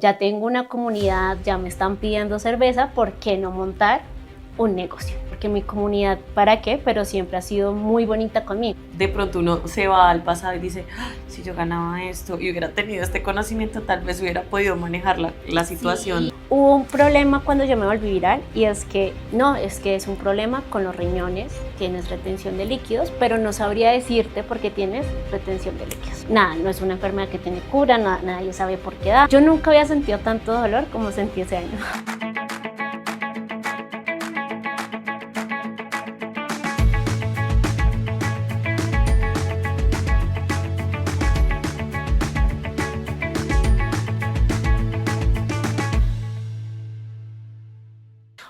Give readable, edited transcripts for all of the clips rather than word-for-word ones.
ya tengo una comunidad, ya me están pidiendo cerveza, ¿por qué no montar un negocio? Porque mi comunidad, ¿para qué? Pero siempre ha sido muy bonita conmigo. De pronto uno se va al pasado y dice, si yo ganaba esto y hubiera tenido este conocimiento, tal vez hubiera podido manejar la situación. Sí. Hubo un problema cuando yo me volví viral y es que es un problema con los riñones, tienes retención de líquidos, pero no sabría decirte por qué tienes retención de líquidos. Nada, no es una enfermedad que tiene cura, nadie sabe por qué da. Yo nunca había sentido tanto dolor como sentí ese año.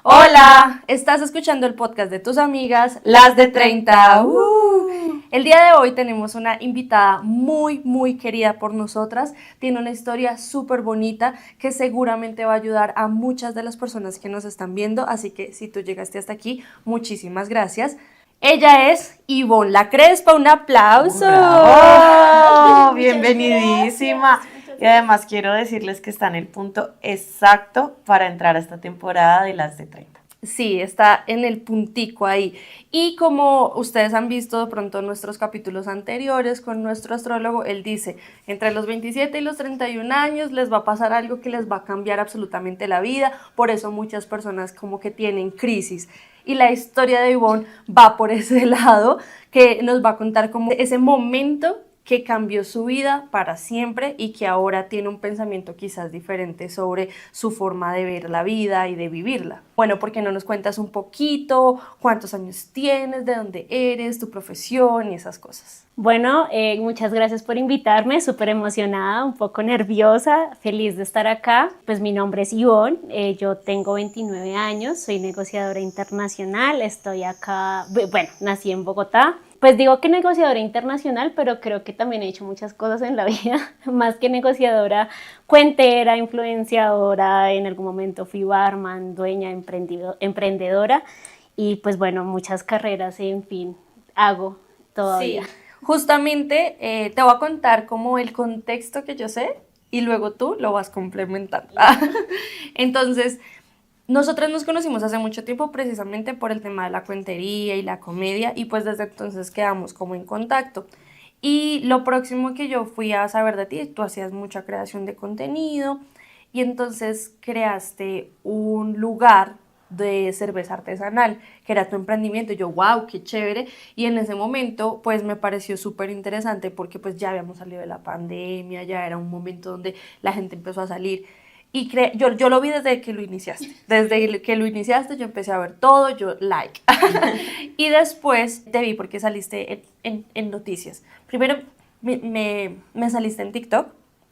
Hola, estás escuchando el podcast de tus amigas, las de 30. El día de hoy tenemos una invitada muy querida por nosotras. Tiene una historia súper bonita que seguramente va a ayudar a muchas de las personas que nos están viendo. Así que si tú llegaste hasta aquí, muchísimas gracias. Ella es Ivonne La Crespa. Un aplauso. ¡Oh! Bienvenidísima. Y además quiero decirles que está en el punto exacto para entrar a esta temporada de las de 30. Sí, está en el puntico ahí. Y como ustedes han visto de pronto en nuestros capítulos anteriores con nuestro astrólogo, él dice, entre los 27 y los 31 años les va a pasar algo que les va a cambiar absolutamente la vida. Por eso muchas personas como que tienen crisis. Y la historia de Ivonne va por ese lado, que nos va a contar como ese momento que cambió su vida para siempre y que ahora tiene un pensamiento quizás diferente sobre su forma de ver la vida y de vivirla. Bueno, ¿por qué no nos cuentas un poquito cuántos años tienes, de dónde eres, tu profesión y esas cosas? Bueno, muchas gracias por invitarme, súper emocionada, un poco nerviosa, feliz de estar acá. Pues mi nombre es Ivonne, yo tengo 29 años, soy negociadora internacional, estoy acá, bueno, nací en Bogotá. Pues digo que negociadora internacional, pero creo que también he hecho muchas cosas en la vida, más que negociadora, cuentera, influenciadora, en algún momento fui barman, dueña, emprendedora y pues bueno, muchas carreras, en fin, hago todavía. Sí, justamente te voy a contar como el contexto que yo sé y luego tú lo vas complementando. Entonces, nosotras nos conocimos hace mucho tiempo precisamente por el tema de la cuentería y la comedia y pues desde entonces quedamos como en contacto. Y lo próximo que yo fui a saber de ti, tú hacías mucha creación de contenido y entonces creaste un lugar de cerveza artesanal, que era tu emprendimiento. Y yo, wow, qué chévere. Y en ese momento, pues me pareció súper interesante porque pues ya habíamos salido de la pandemia, ya era un momento donde la gente empezó a salir. Y yo lo vi desde que lo iniciaste. Desde que lo iniciaste yo empecé a ver todo, yo like. Y después te vi porque saliste en noticias. Primero me saliste en TikTok,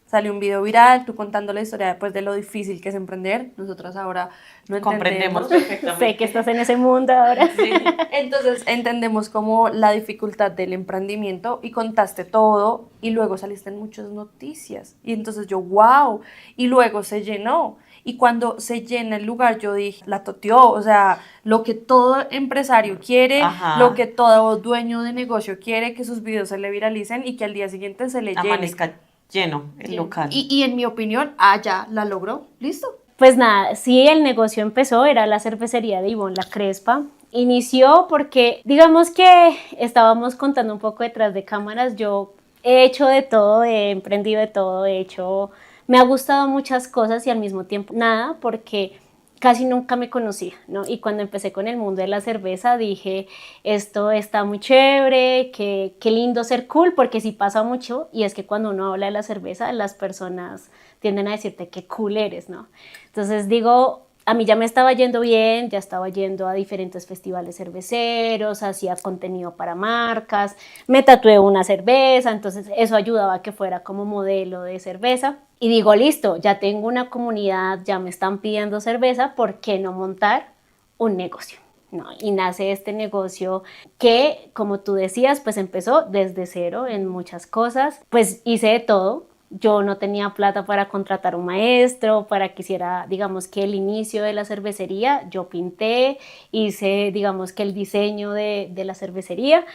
salió un video viral, tú contando la historia pues, de lo difícil que es emprender. Nosotras ahora lo Comprendemos entendemos. perfectamente. Sé que estás en ese mundo ahora. Sí. Entonces entendemos como la dificultad del emprendimiento y contaste todo y luego saliste en muchas noticias y entonces yo wow, y luego se llenó y cuando se llena el lugar yo dije, la toteó, o sea, lo que todo empresario quiere, Ajá. lo que todo dueño de negocio quiere, que sus videos se le viralicen y que al día siguiente se le llene. Amanezca lleno el local. Y en mi opinión, ya la logró, listo. Pues nada, sí, el negocio empezó, era la cervecería de Ivonne La Crespa. Inició porque, digamos que estábamos contando un poco detrás de cámaras, yo he hecho de todo, he emprendido de todo, me ha gustado muchas cosas y al mismo tiempo nada, porque casi nunca me conocía, ¿no? Y cuando empecé con el mundo de la cerveza dije, esto está muy chévere, qué lindo ser cool, porque sí pasa mucho, y es que cuando uno habla de la cerveza, las personas tienden a decirte qué cool eres, ¿no? Entonces digo, a mí ya me estaba yendo bien, ya estaba yendo a diferentes festivales cerveceros, hacía contenido para marcas, me tatué una cerveza, entonces eso ayudaba a que fuera como modelo de cerveza. Y digo, listo, ya tengo una comunidad, ya me están pidiendo cerveza, ¿por qué no montar un negocio? No, y nace este negocio que, como tú decías, pues empezó desde cero en muchas cosas, pues hice de todo. Yo no tenía plata para contratar un maestro, para que hiciera, digamos, que el inicio de la cervecería. Yo pinté, hice, digamos, que el diseño de la cervecería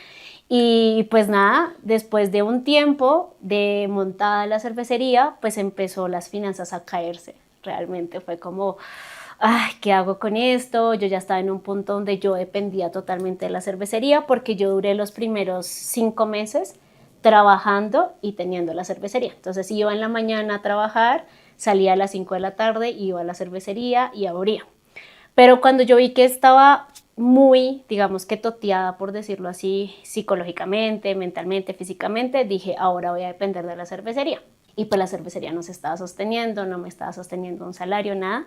Y pues nada, después de un tiempo de montada la cervecería, pues empezó las finanzas a caerse. Realmente fue como, ay, ¿qué hago con esto? Yo ya estaba en un punto donde yo dependía totalmente de la cervecería porque yo duré los primeros 5 meses trabajando y teniendo la cervecería. Entonces iba en la mañana a trabajar, salía a las 5 de la tarde, iba a la cervecería y abría. Pero cuando yo vi que estaba muy, digamos que toteada, por decirlo así, psicológicamente, mentalmente, físicamente, dije, ahora voy a depender de la cervecería. Y pues la cervecería no se estaba sosteniendo, no me estaba sosteniendo un salario, nada.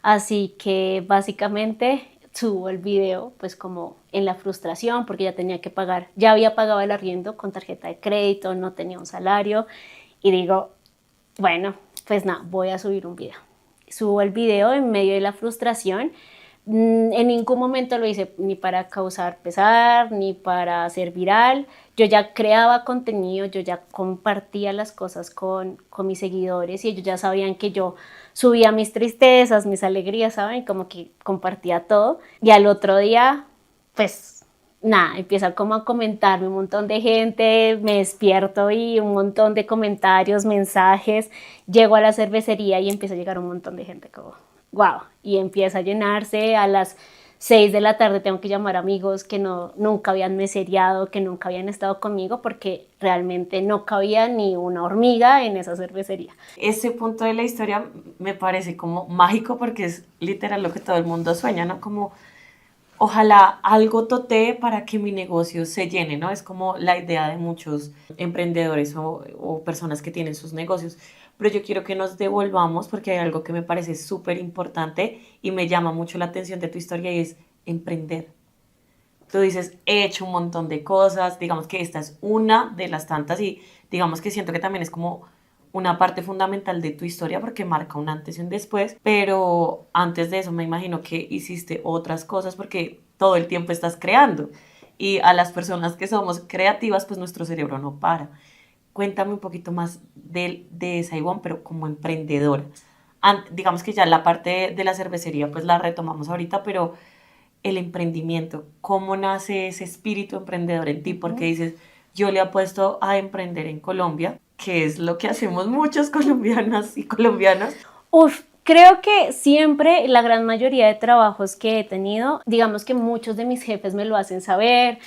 Así que básicamente subo el video pues como en la frustración porque ya tenía que pagar, ya había pagado el arriendo con tarjeta de crédito, no tenía un salario y digo, bueno, pues nada, voy a subir un video. Subo el video en medio de la frustración. En ningún momento lo hice ni para causar pesar, ni para ser viral. Yo ya creaba contenido, yo ya compartía las cosas con mis seguidores y ellos ya sabían que yo subía mis tristezas, mis alegrías, ¿saben? Como que compartía todo. Y al otro día, pues nada, empieza como a comentarme un montón de gente, me despierto y un montón de comentarios, mensajes. Llego a la cervecería y empieza a llegar un montón de gente como, wow, y empieza a llenarse. A las 6 de la tarde tengo que llamar a amigos que no, nunca habían mesereado, que nunca habían estado conmigo porque realmente no cabía ni una hormiga en esa cervecería. Ese punto de la historia me parece como mágico porque es literal lo que todo el mundo sueña, ¿no? Como ojalá algo totee para que mi negocio se llene, ¿no? Es como la idea de muchos emprendedores o personas que tienen sus negocios. Pero yo quiero que nos devolvamos porque hay algo que me parece súper importante y me llama mucho la atención de tu historia y es emprender. Tú dices, he hecho un montón de cosas, digamos que esta es una de las tantas y digamos que siento que también es como una parte fundamental de tu historia porque marca un antes y un después, pero antes de eso me imagino que hiciste otras cosas porque todo el tiempo estás creando y a las personas que somos creativas pues nuestro cerebro no para. Cuéntame un poquito más de esa Ivonne, pero como emprendedora. Digamos que ya la parte de la cervecería pues la retomamos ahorita, pero el emprendimiento, ¿cómo nace ese espíritu emprendedor en ti? Porque dices, yo le apuesto a emprender en Colombia, que es lo que hacemos muchos colombianas y colombianos. Uf, creo que siempre la gran mayoría de trabajos que he tenido, digamos que muchos de mis jefes me lo hacen saber,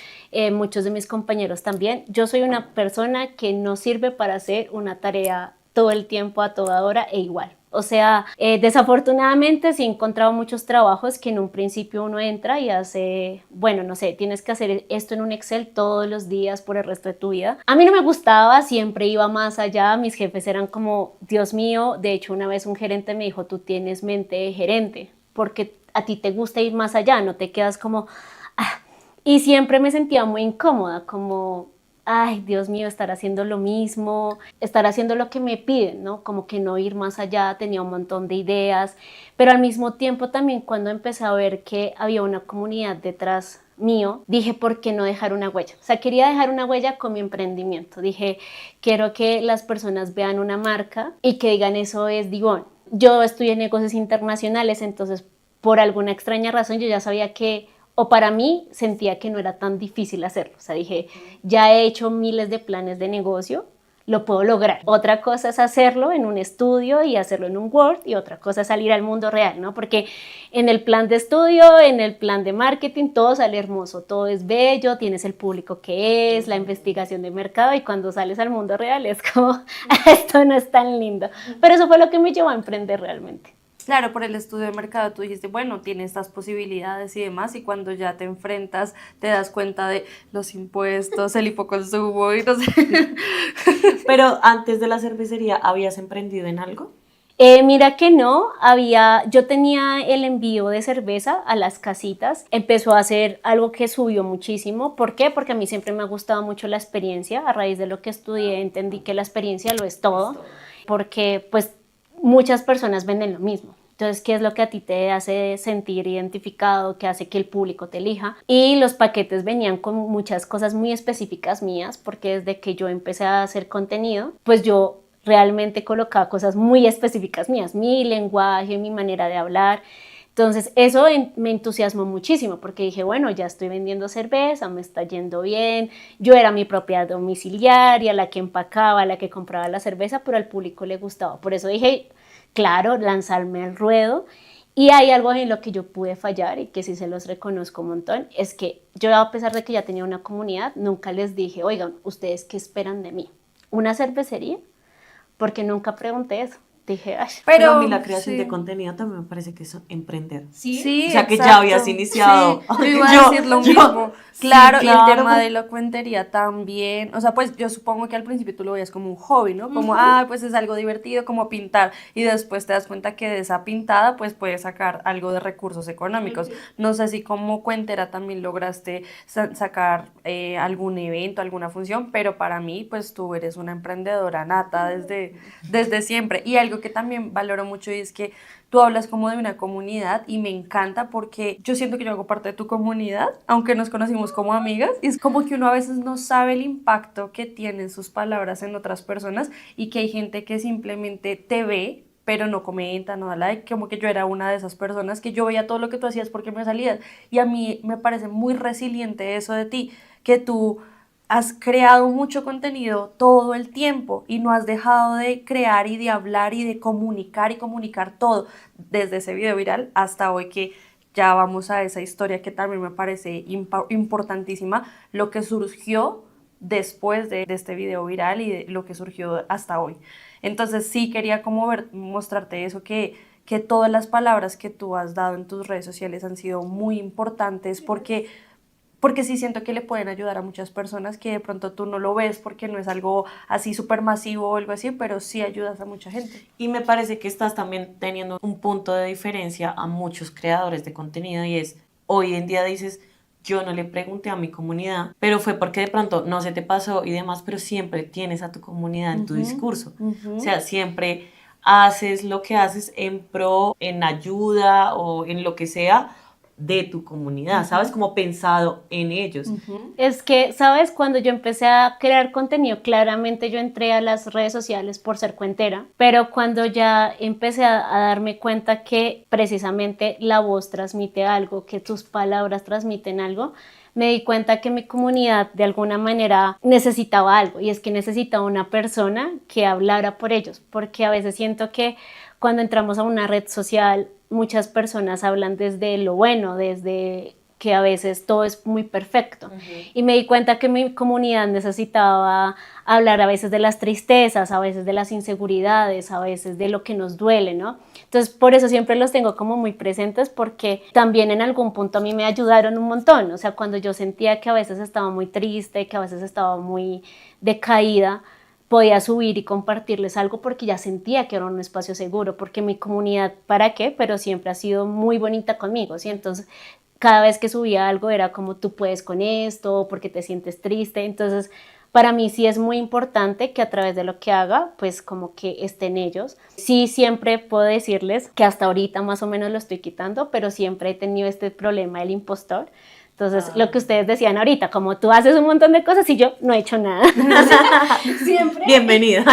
muchos de mis compañeros también. Yo soy una persona que no sirve para hacer una tarea todo el tiempo, a toda hora e igual. O sea, desafortunadamente sí he encontrado muchos trabajos que en un principio uno entra y hace, bueno, no sé, tienes que hacer esto en un Excel todos los días por el resto de tu vida. A mí no me gustaba, siempre iba más allá, mis jefes eran como, Dios mío, de hecho una vez un gerente me dijo, tú tienes mente de gerente, porque a ti te gusta ir más allá, no te quedas como, ah. Y siempre me sentía muy incómoda, como ay, Dios mío, estar haciendo lo mismo, estar haciendo lo que me piden, ¿no? Como que no ir más allá, tenía un montón de ideas, pero al mismo tiempo también cuando empecé a ver que había una comunidad detrás mío, dije, ¿por qué no dejar una huella? O sea, quería dejar una huella con mi emprendimiento. Dije, quiero que las personas vean una marca y que digan, eso es Divon. Yo estudié negocios internacionales, entonces por alguna extraña razón yo ya sabía que o para mí sentía que no era tan difícil hacerlo. O sea, dije, ya he hecho miles de planes de negocio, lo puedo lograr. Otra cosa es hacerlo en un estudio y hacerlo en un Word y otra cosa es salir al mundo real, ¿no? Porque en el plan de estudio, en el plan de marketing, todo sale hermoso, todo es bello, tienes el público que es, la investigación de mercado y cuando sales al mundo real es como, esto no es tan lindo. Pero eso fue lo que me llevó a emprender realmente. Claro, por el estudio de mercado tú dijiste, bueno, tiene estas posibilidades y demás, y cuando ya te enfrentas, te das cuenta de los impuestos, el hipoconsumo y no sé. Pero antes de la cervecería, ¿habías emprendido en algo? Mira que no, yo tenía el envío de cerveza a las casitas, empezó a ser algo que subió muchísimo. ¿Por qué? Porque a mí siempre me ha gustado mucho la experiencia, a raíz de lo que estudié entendí que la experiencia lo es todo, porque pues muchas personas venden lo mismo. Entonces, ¿qué es lo que a ti te hace sentir identificado, que hace que el público te elija? Y los paquetes venían con muchas cosas muy específicas mías, porque desde que yo empecé a hacer contenido, pues yo realmente colocaba cosas muy específicas mías, mi lenguaje, mi manera de hablar. Entonces eso me entusiasmó muchísimo porque dije, bueno, ya estoy vendiendo cerveza, me está yendo bien, yo era mi propia domiciliaria, la que empacaba, la que compraba la cerveza, pero al público le gustaba. Por eso dije, claro, lanzarme al ruedo. Y hay algo en lo que yo pude fallar y que sí se los reconozco un montón, es que yo, a pesar de que ya tenía una comunidad, nunca les dije, oigan, ¿ustedes qué esperan de mí? ¿Una cervecería? Porque nunca pregunté eso. Dije, ay. Pero a mí la creación sí. de contenido también me parece que es emprender. Sí, O sea, que ya exacto. habías iniciado. Sí, yo iba a decir lo mismo. Sí, Claro, y el claro. tema de la cuentería también. O sea, pues yo supongo que al principio tú lo veías como un hobby, ¿no? Como, pues es algo divertido, como pintar. Y después te das cuenta que de esa pintada, pues puedes sacar algo de recursos económicos. No sé si como cuentera también lograste sacar algún evento, alguna función, pero para mí, pues tú eres una emprendedora nata desde siempre. Y algo que también valoro mucho y es que tú hablas como de una comunidad y me encanta porque yo siento que yo hago parte de tu comunidad, aunque nos conocimos como amigas, y es como que uno a veces no sabe el impacto que tienen sus palabras en otras personas y que hay gente que simplemente te ve pero no comenta, no da like, como que yo era una de esas personas que yo veía todo lo que tú hacías porque me salías, y a mí me parece muy resiliente eso de ti, que tú has creado mucho contenido todo el tiempo y no has dejado de crear y de hablar y de comunicar y comunicar todo, desde ese video viral hasta hoy que ya vamos a esa historia que también me parece importantísima, lo que surgió después de este video viral y de lo que surgió hasta hoy. Entonces sí quería como mostrarte eso, que todas las palabras que tú has dado en tus redes sociales han sido muy importantes porque sí siento que le pueden ayudar a muchas personas que de pronto tú no lo ves porque no es algo así súper masivo o algo así, pero sí ayudas a mucha gente. Y me parece que estás también teniendo un punto de diferencia a muchos creadores de contenido, y es, hoy en día dices, yo no le pregunté a mi comunidad, pero fue porque de pronto no se te pasó y demás, pero siempre tienes a tu comunidad en tu discurso. O sea, siempre haces lo que haces en pro, en ayuda o en lo que sea de tu comunidad, ¿sabes? Como pensado en ellos. Es que, ¿sabes? Cuando yo empecé a crear contenido, claramente yo entré a las redes sociales por ser cuentera, pero cuando ya empecé a darme cuenta que precisamente la voz transmite algo, que tus palabras transmiten algo, me di cuenta que mi comunidad de alguna manera necesitaba algo, y es que necesitaba una persona que hablara por ellos, porque a veces siento que cuando entramos a una red social, muchas personas hablan desde lo bueno, desde que a veces todo es muy perfecto. Y me di cuenta que mi comunidad necesitaba hablar a veces de las tristezas, a veces de las inseguridades, a veces de lo que nos duele, ¿no? Entonces, por eso siempre los tengo como muy presentes, porque también en algún punto a mí me ayudaron un montón. O sea, cuando yo sentía que a veces estaba muy triste, que a veces estaba muy decaída, podía subir y compartirles algo porque ya sentía que era un espacio seguro, porque mi comunidad, ¿para qué? Pero siempre ha sido muy bonita conmigo, ¿sí? Entonces, cada vez que subía algo era como, tú puedes con esto, porque te sientes triste. Entonces, para mí sí es muy importante que a través de lo que haga, pues como que estén ellos. Sí, siempre puedo decirles que hasta ahorita más o menos lo estoy quitando, pero siempre he tenido este problema del impostor. Entonces, lo que ustedes decían ahorita, como tú haces un montón de cosas y yo no he hecho nada. Siempre. Bienvenida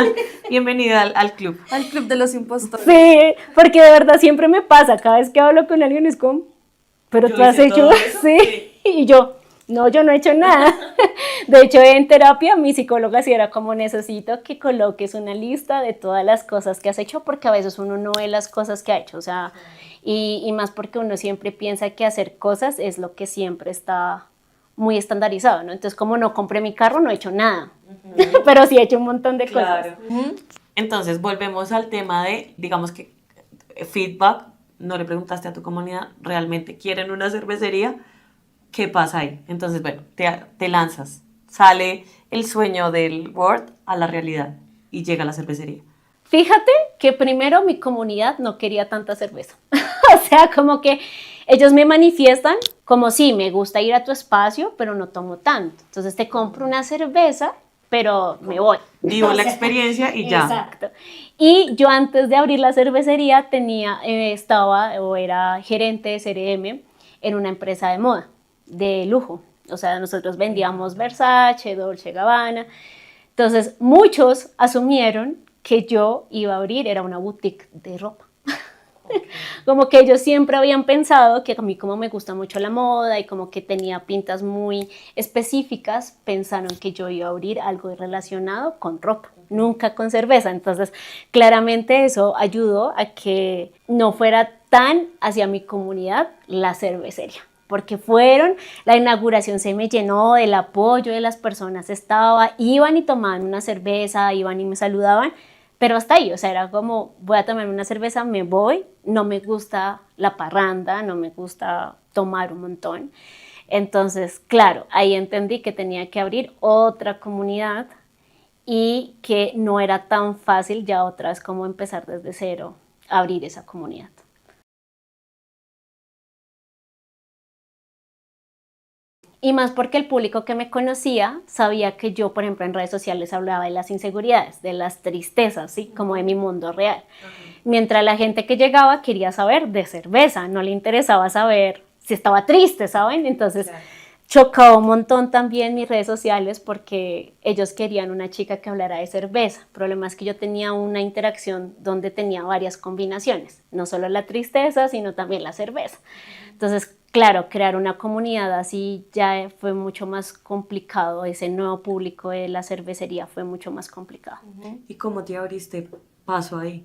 al club. Al club de los impostores. Sí, porque de verdad siempre me pasa, cada vez que hablo con alguien es como, pero Yo tú has hice hecho, todo eso, sí, y yo no he hecho nada. De hecho, en terapia mi psicóloga sí era como, necesito que coloques una lista de todas las cosas que has hecho, porque a veces uno no ve las cosas que ha hecho, o sea, y más porque uno siempre piensa que hacer cosas es lo que siempre está muy estandarizado, ¿no? Entonces, como no compré mi carro, no he hecho nada, pero sí he hecho un montón de cosas. Entonces, volvemos al tema de, digamos que feedback. No le preguntaste a tu comunidad, ¿realmente quieren una cervecería? ¿Qué pasa ahí? Entonces, bueno, te lanzas, sale el sueño del Word a la realidad y llega a la cervecería. Fíjate que primero mi comunidad no quería tanta cerveza. O sea, como que ellos me manifiestan como, sí, me gusta ir a tu espacio, pero no tomo tanto. Entonces te compro una cerveza, pero me voy. Vivo la experiencia y ya. Exacto. Y yo antes de abrir la cervecería era gerente de CRM en una empresa de moda, de lujo. O sea, nosotros vendíamos Versace, Dolce & Gabbana. Entonces, muchos asumieron que yo iba a abrir, era una boutique de ropa. Como que ellos siempre habían pensado que a mí como me gusta mucho la moda y como que tenía pintas muy específicas, pensaron que yo iba a abrir algo relacionado con ropa, nunca con cerveza. Entonces, claramente eso ayudó a que no fuera tan hacia mi comunidad la cervecería. Porque fueron, la inauguración se me llenó del apoyo de las personas, iban y tomaban una cerveza, iban y me saludaban, pero hasta ahí, o sea, era como, voy a tomar una cerveza, me voy, no me gusta la parranda, no me gusta tomar un montón. Entonces, claro, ahí entendí que tenía que abrir otra comunidad y que no era tan fácil ya otra vez como empezar desde cero, abrir esa comunidad. Y más porque el público que me conocía sabía que yo, por ejemplo, en redes sociales hablaba de las inseguridades, de las tristezas, ¿sí? Como de mi mundo real. Mientras la gente que llegaba quería saber de cerveza, no le interesaba saber si estaba triste, ¿saben? Entonces chocaba un montón también mis redes sociales porque ellos querían una chica que hablara de cerveza. El problema es que yo tenía una interacción donde tenía varias combinaciones, no solo la tristeza, sino también la cerveza. Entonces, claro, crear una comunidad así ya fue mucho más complicado, ese nuevo público de la cervecería fue mucho más complicado. ¿Y cómo te abriste paso ahí?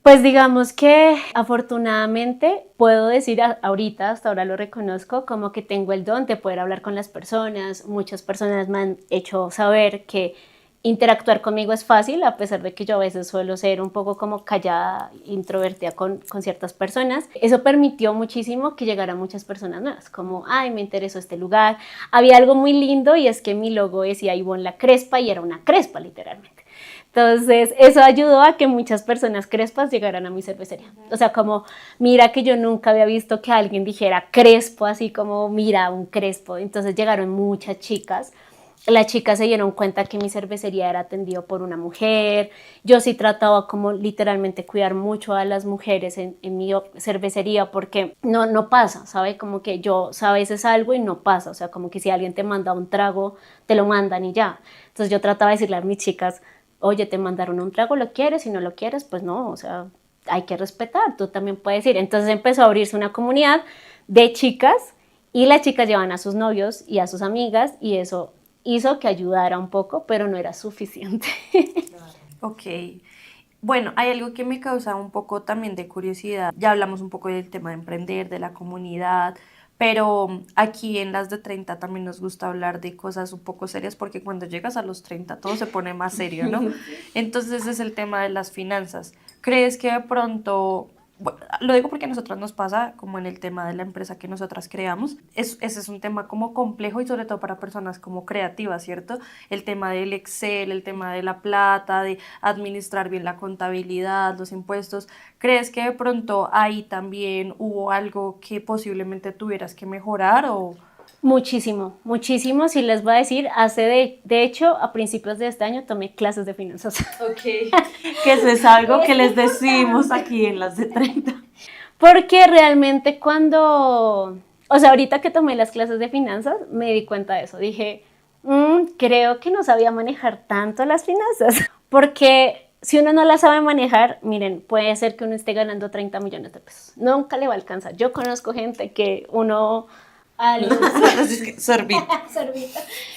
Pues digamos que afortunadamente puedo decir ahorita, hasta ahora lo reconozco, como que tengo el don de poder hablar con las personas. Muchas personas me han hecho saber que interactuar conmigo es fácil, a pesar de que yo a veces suelo ser un poco como callada, introvertida con ciertas personas. Eso permitió muchísimo que llegaran muchas personas nuevas, como, ay, me interesó este lugar. Había algo muy lindo y es que mi logo decía Ivonne la Crespa y era una crespa literalmente. Entonces, eso ayudó a que muchas personas crespas llegaran a mi cervecería. O sea, como, mira que yo nunca había visto que alguien dijera crespo, así como, mira, un crespo. Entonces llegaron muchas chicas. Las chicas se dieron cuenta que mi cervecería era atendida por una mujer. Yo sí trataba como literalmente cuidar mucho a las mujeres en mi cervecería porque no pasa, ¿sabe? Como que yo a veces algo y no pasa. O sea, como que si alguien te manda un trago, te lo mandan y ya. Entonces yo trataba de decirle a mis chicas, oye, te mandaron un trago, ¿lo quieres? Si no lo quieres, pues no, o sea, hay que respetar, tú también puedes ir. Entonces empezó a abrirse una comunidad de chicas y las chicas llevan a sus novios y a sus amigas y eso hizo que ayudara un poco, pero no era suficiente. Ok. Bueno, hay algo que me causa un poco también de curiosidad. Ya hablamos un poco del tema de emprender, de la comunidad, pero aquí en las de 30 también nos gusta hablar de cosas un poco serias porque cuando llegas a los 30 todo se pone más serio, ¿no? Entonces es el tema de las finanzas. ¿Crees que de pronto, bueno, lo digo porque a nosotras nos pasa como en el tema de la empresa que nosotras creamos, ese es un tema como complejo y sobre todo para personas como creativas, ¿cierto? El tema del Excel, el tema de la plata, de administrar bien la contabilidad, los impuestos. ¿Crees que de pronto ahí también hubo algo que posiblemente tuvieras que mejorar o...? Muchísimo, muchísimo. Si les voy a decir, de hecho, a principios de este año tomé clases de finanzas. Ok. Que eso es algo que les decimos aquí en las de 30. Porque realmente o sea, ahorita que tomé las clases de finanzas, me di cuenta de eso. Dije, creo que no sabía manejar tanto las finanzas. Porque si uno no las sabe manejar, miren, puede ser que uno esté ganando 30 millones de pesos. Nunca le va a alcanzar. Yo conozco gente que uno... Sorbita.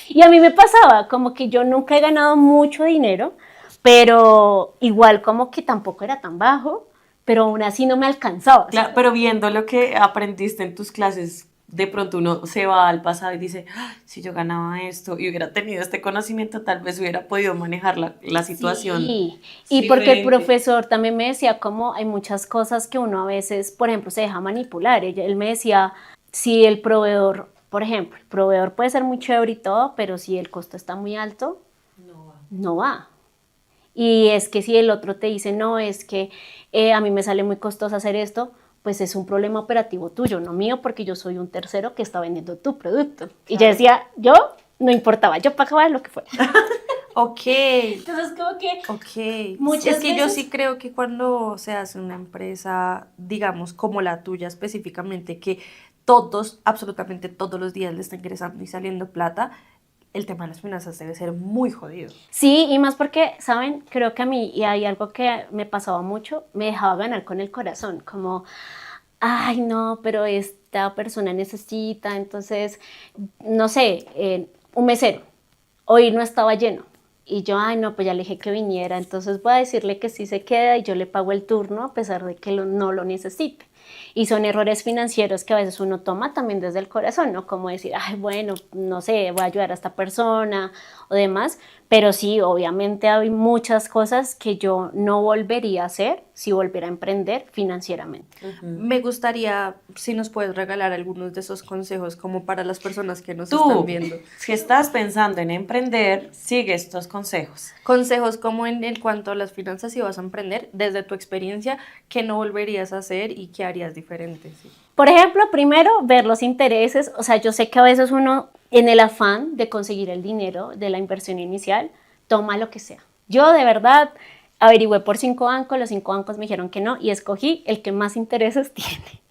Y a mí me pasaba, como que yo nunca he ganado mucho dinero, pero igual como que tampoco era tan bajo, pero aún así no me alcanzaba. Claro, pero viendo lo que aprendiste en tus clases, de pronto uno se va al pasado y dice, "Ah, si yo ganaba esto y hubiera tenido este conocimiento, tal vez hubiera podido manejar la situación. Sí, y porque el diferente". profesor también me decía como hay muchas cosas que uno a veces, por ejemplo, se deja manipular. Él me decía, si el proveedor, por ejemplo, el proveedor puede ser muy chévere y todo, pero si el costo está muy alto, no va. Y es que si el otro te dice, no, es que a mí me sale muy costoso hacer esto, pues es un problema operativo tuyo, no mío, porque yo soy un tercero que está vendiendo tu producto. Claro. Y yo decía, yo no importaba, yo pagaba lo que fuera. Ok. Entonces, como que... Ok. Muchas es que veces... yo sí creo que cuando se hace una empresa, digamos, como la tuya específicamente, que todos, absolutamente todos los días le está ingresando y saliendo plata, el tema de las finanzas debe ser muy jodido. Sí, y más porque, ¿saben? Creo que a mí, y hay algo que me pasaba mucho, me dejaba ganar con el corazón, como, ay, no, pero esta persona necesita, entonces, no sé, un mesero, hoy no estaba lleno. Y yo, ay, no, pues ya le dije que viniera, entonces voy a decirle que sí se queda y yo le pago el turno a pesar de que no lo necesite. Y son errores financieros que a veces uno toma también desde el corazón, ¿no? Como decir, ay, bueno, no sé, voy a ayudar a esta persona o demás. Pero sí, obviamente hay muchas cosas que yo no volvería a hacer si volviera a emprender financieramente. Me gustaría si nos puedes regalar algunos de esos consejos como para las personas que nos Tú, están viendo. si estás pensando en emprender, sigue estos consejos. Consejos como en cuanto a las finanzas si vas a emprender, desde tu experiencia, ¿qué no volverías a hacer y qué harías diferente? Sí. Por ejemplo, primero, ver los intereses. O sea, yo sé que a veces uno, en el afán de conseguir el dinero de la inversión inicial, toma lo que sea. Yo, de verdad, averigüé por 5 bancos, los 5 bancos me dijeron que no y escogí el que más intereses tiene.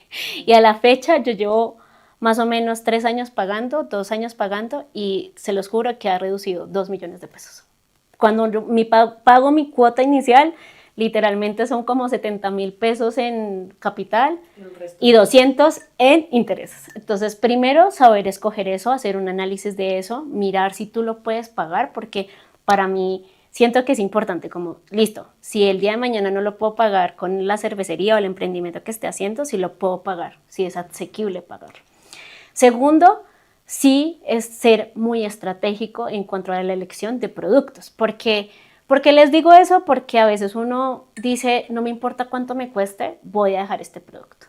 Y a la fecha yo llevo más o menos 3 años pagando, 2 años pagando y se los juro que ha reducido 2 millones de pesos. Cuando pago mi cuota inicial, literalmente son como 70,000 pesos en capital y 200 en intereses. Entonces, primero, saber escoger eso, hacer un análisis de eso, mirar si tú lo puedes pagar, porque para mí siento que es importante, como, listo, si el día de mañana no lo puedo pagar con la cervecería o el emprendimiento que esté haciendo, si lo puedo pagar, si es asequible pagarlo. Segundo, sí es ser muy estratégico en cuanto a la elección de productos. ¿Por qué les digo eso? Porque a veces uno dice, no me importa cuánto me cueste, voy a dejar este producto.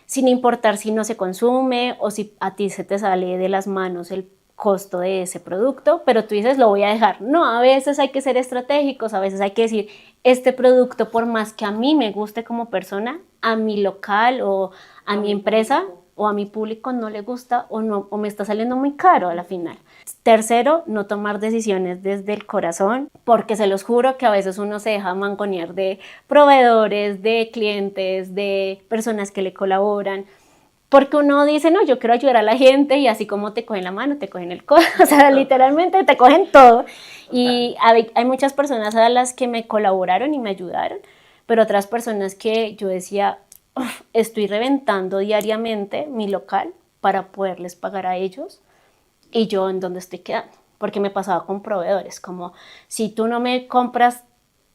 Sin importar si no se consume o si a ti se te sale de las manos el costo de ese producto, pero tú dices, lo voy a dejar. No, a veces hay que ser estratégicos, a veces hay que decir, este producto, por más que a mí me guste como persona, a mi local o a mi empresa o a mi público no le gusta o me está saliendo muy caro a la final. Tercero, no tomar decisiones desde el corazón, porque se los juro que a veces uno se deja mangonear de proveedores, de clientes, de personas que le colaboran, porque uno dice, no, yo quiero ayudar a la gente y así como te cogen la mano, te cogen el codo, o sea, literalmente te cogen todo. Y hay muchas personas a las que me colaboraron y me ayudaron, pero otras personas que yo decía, estoy reventando diariamente mi local para poderles pagar a ellos y yo en dónde estoy quedando, porque me pasaba con proveedores, como si tú no me compras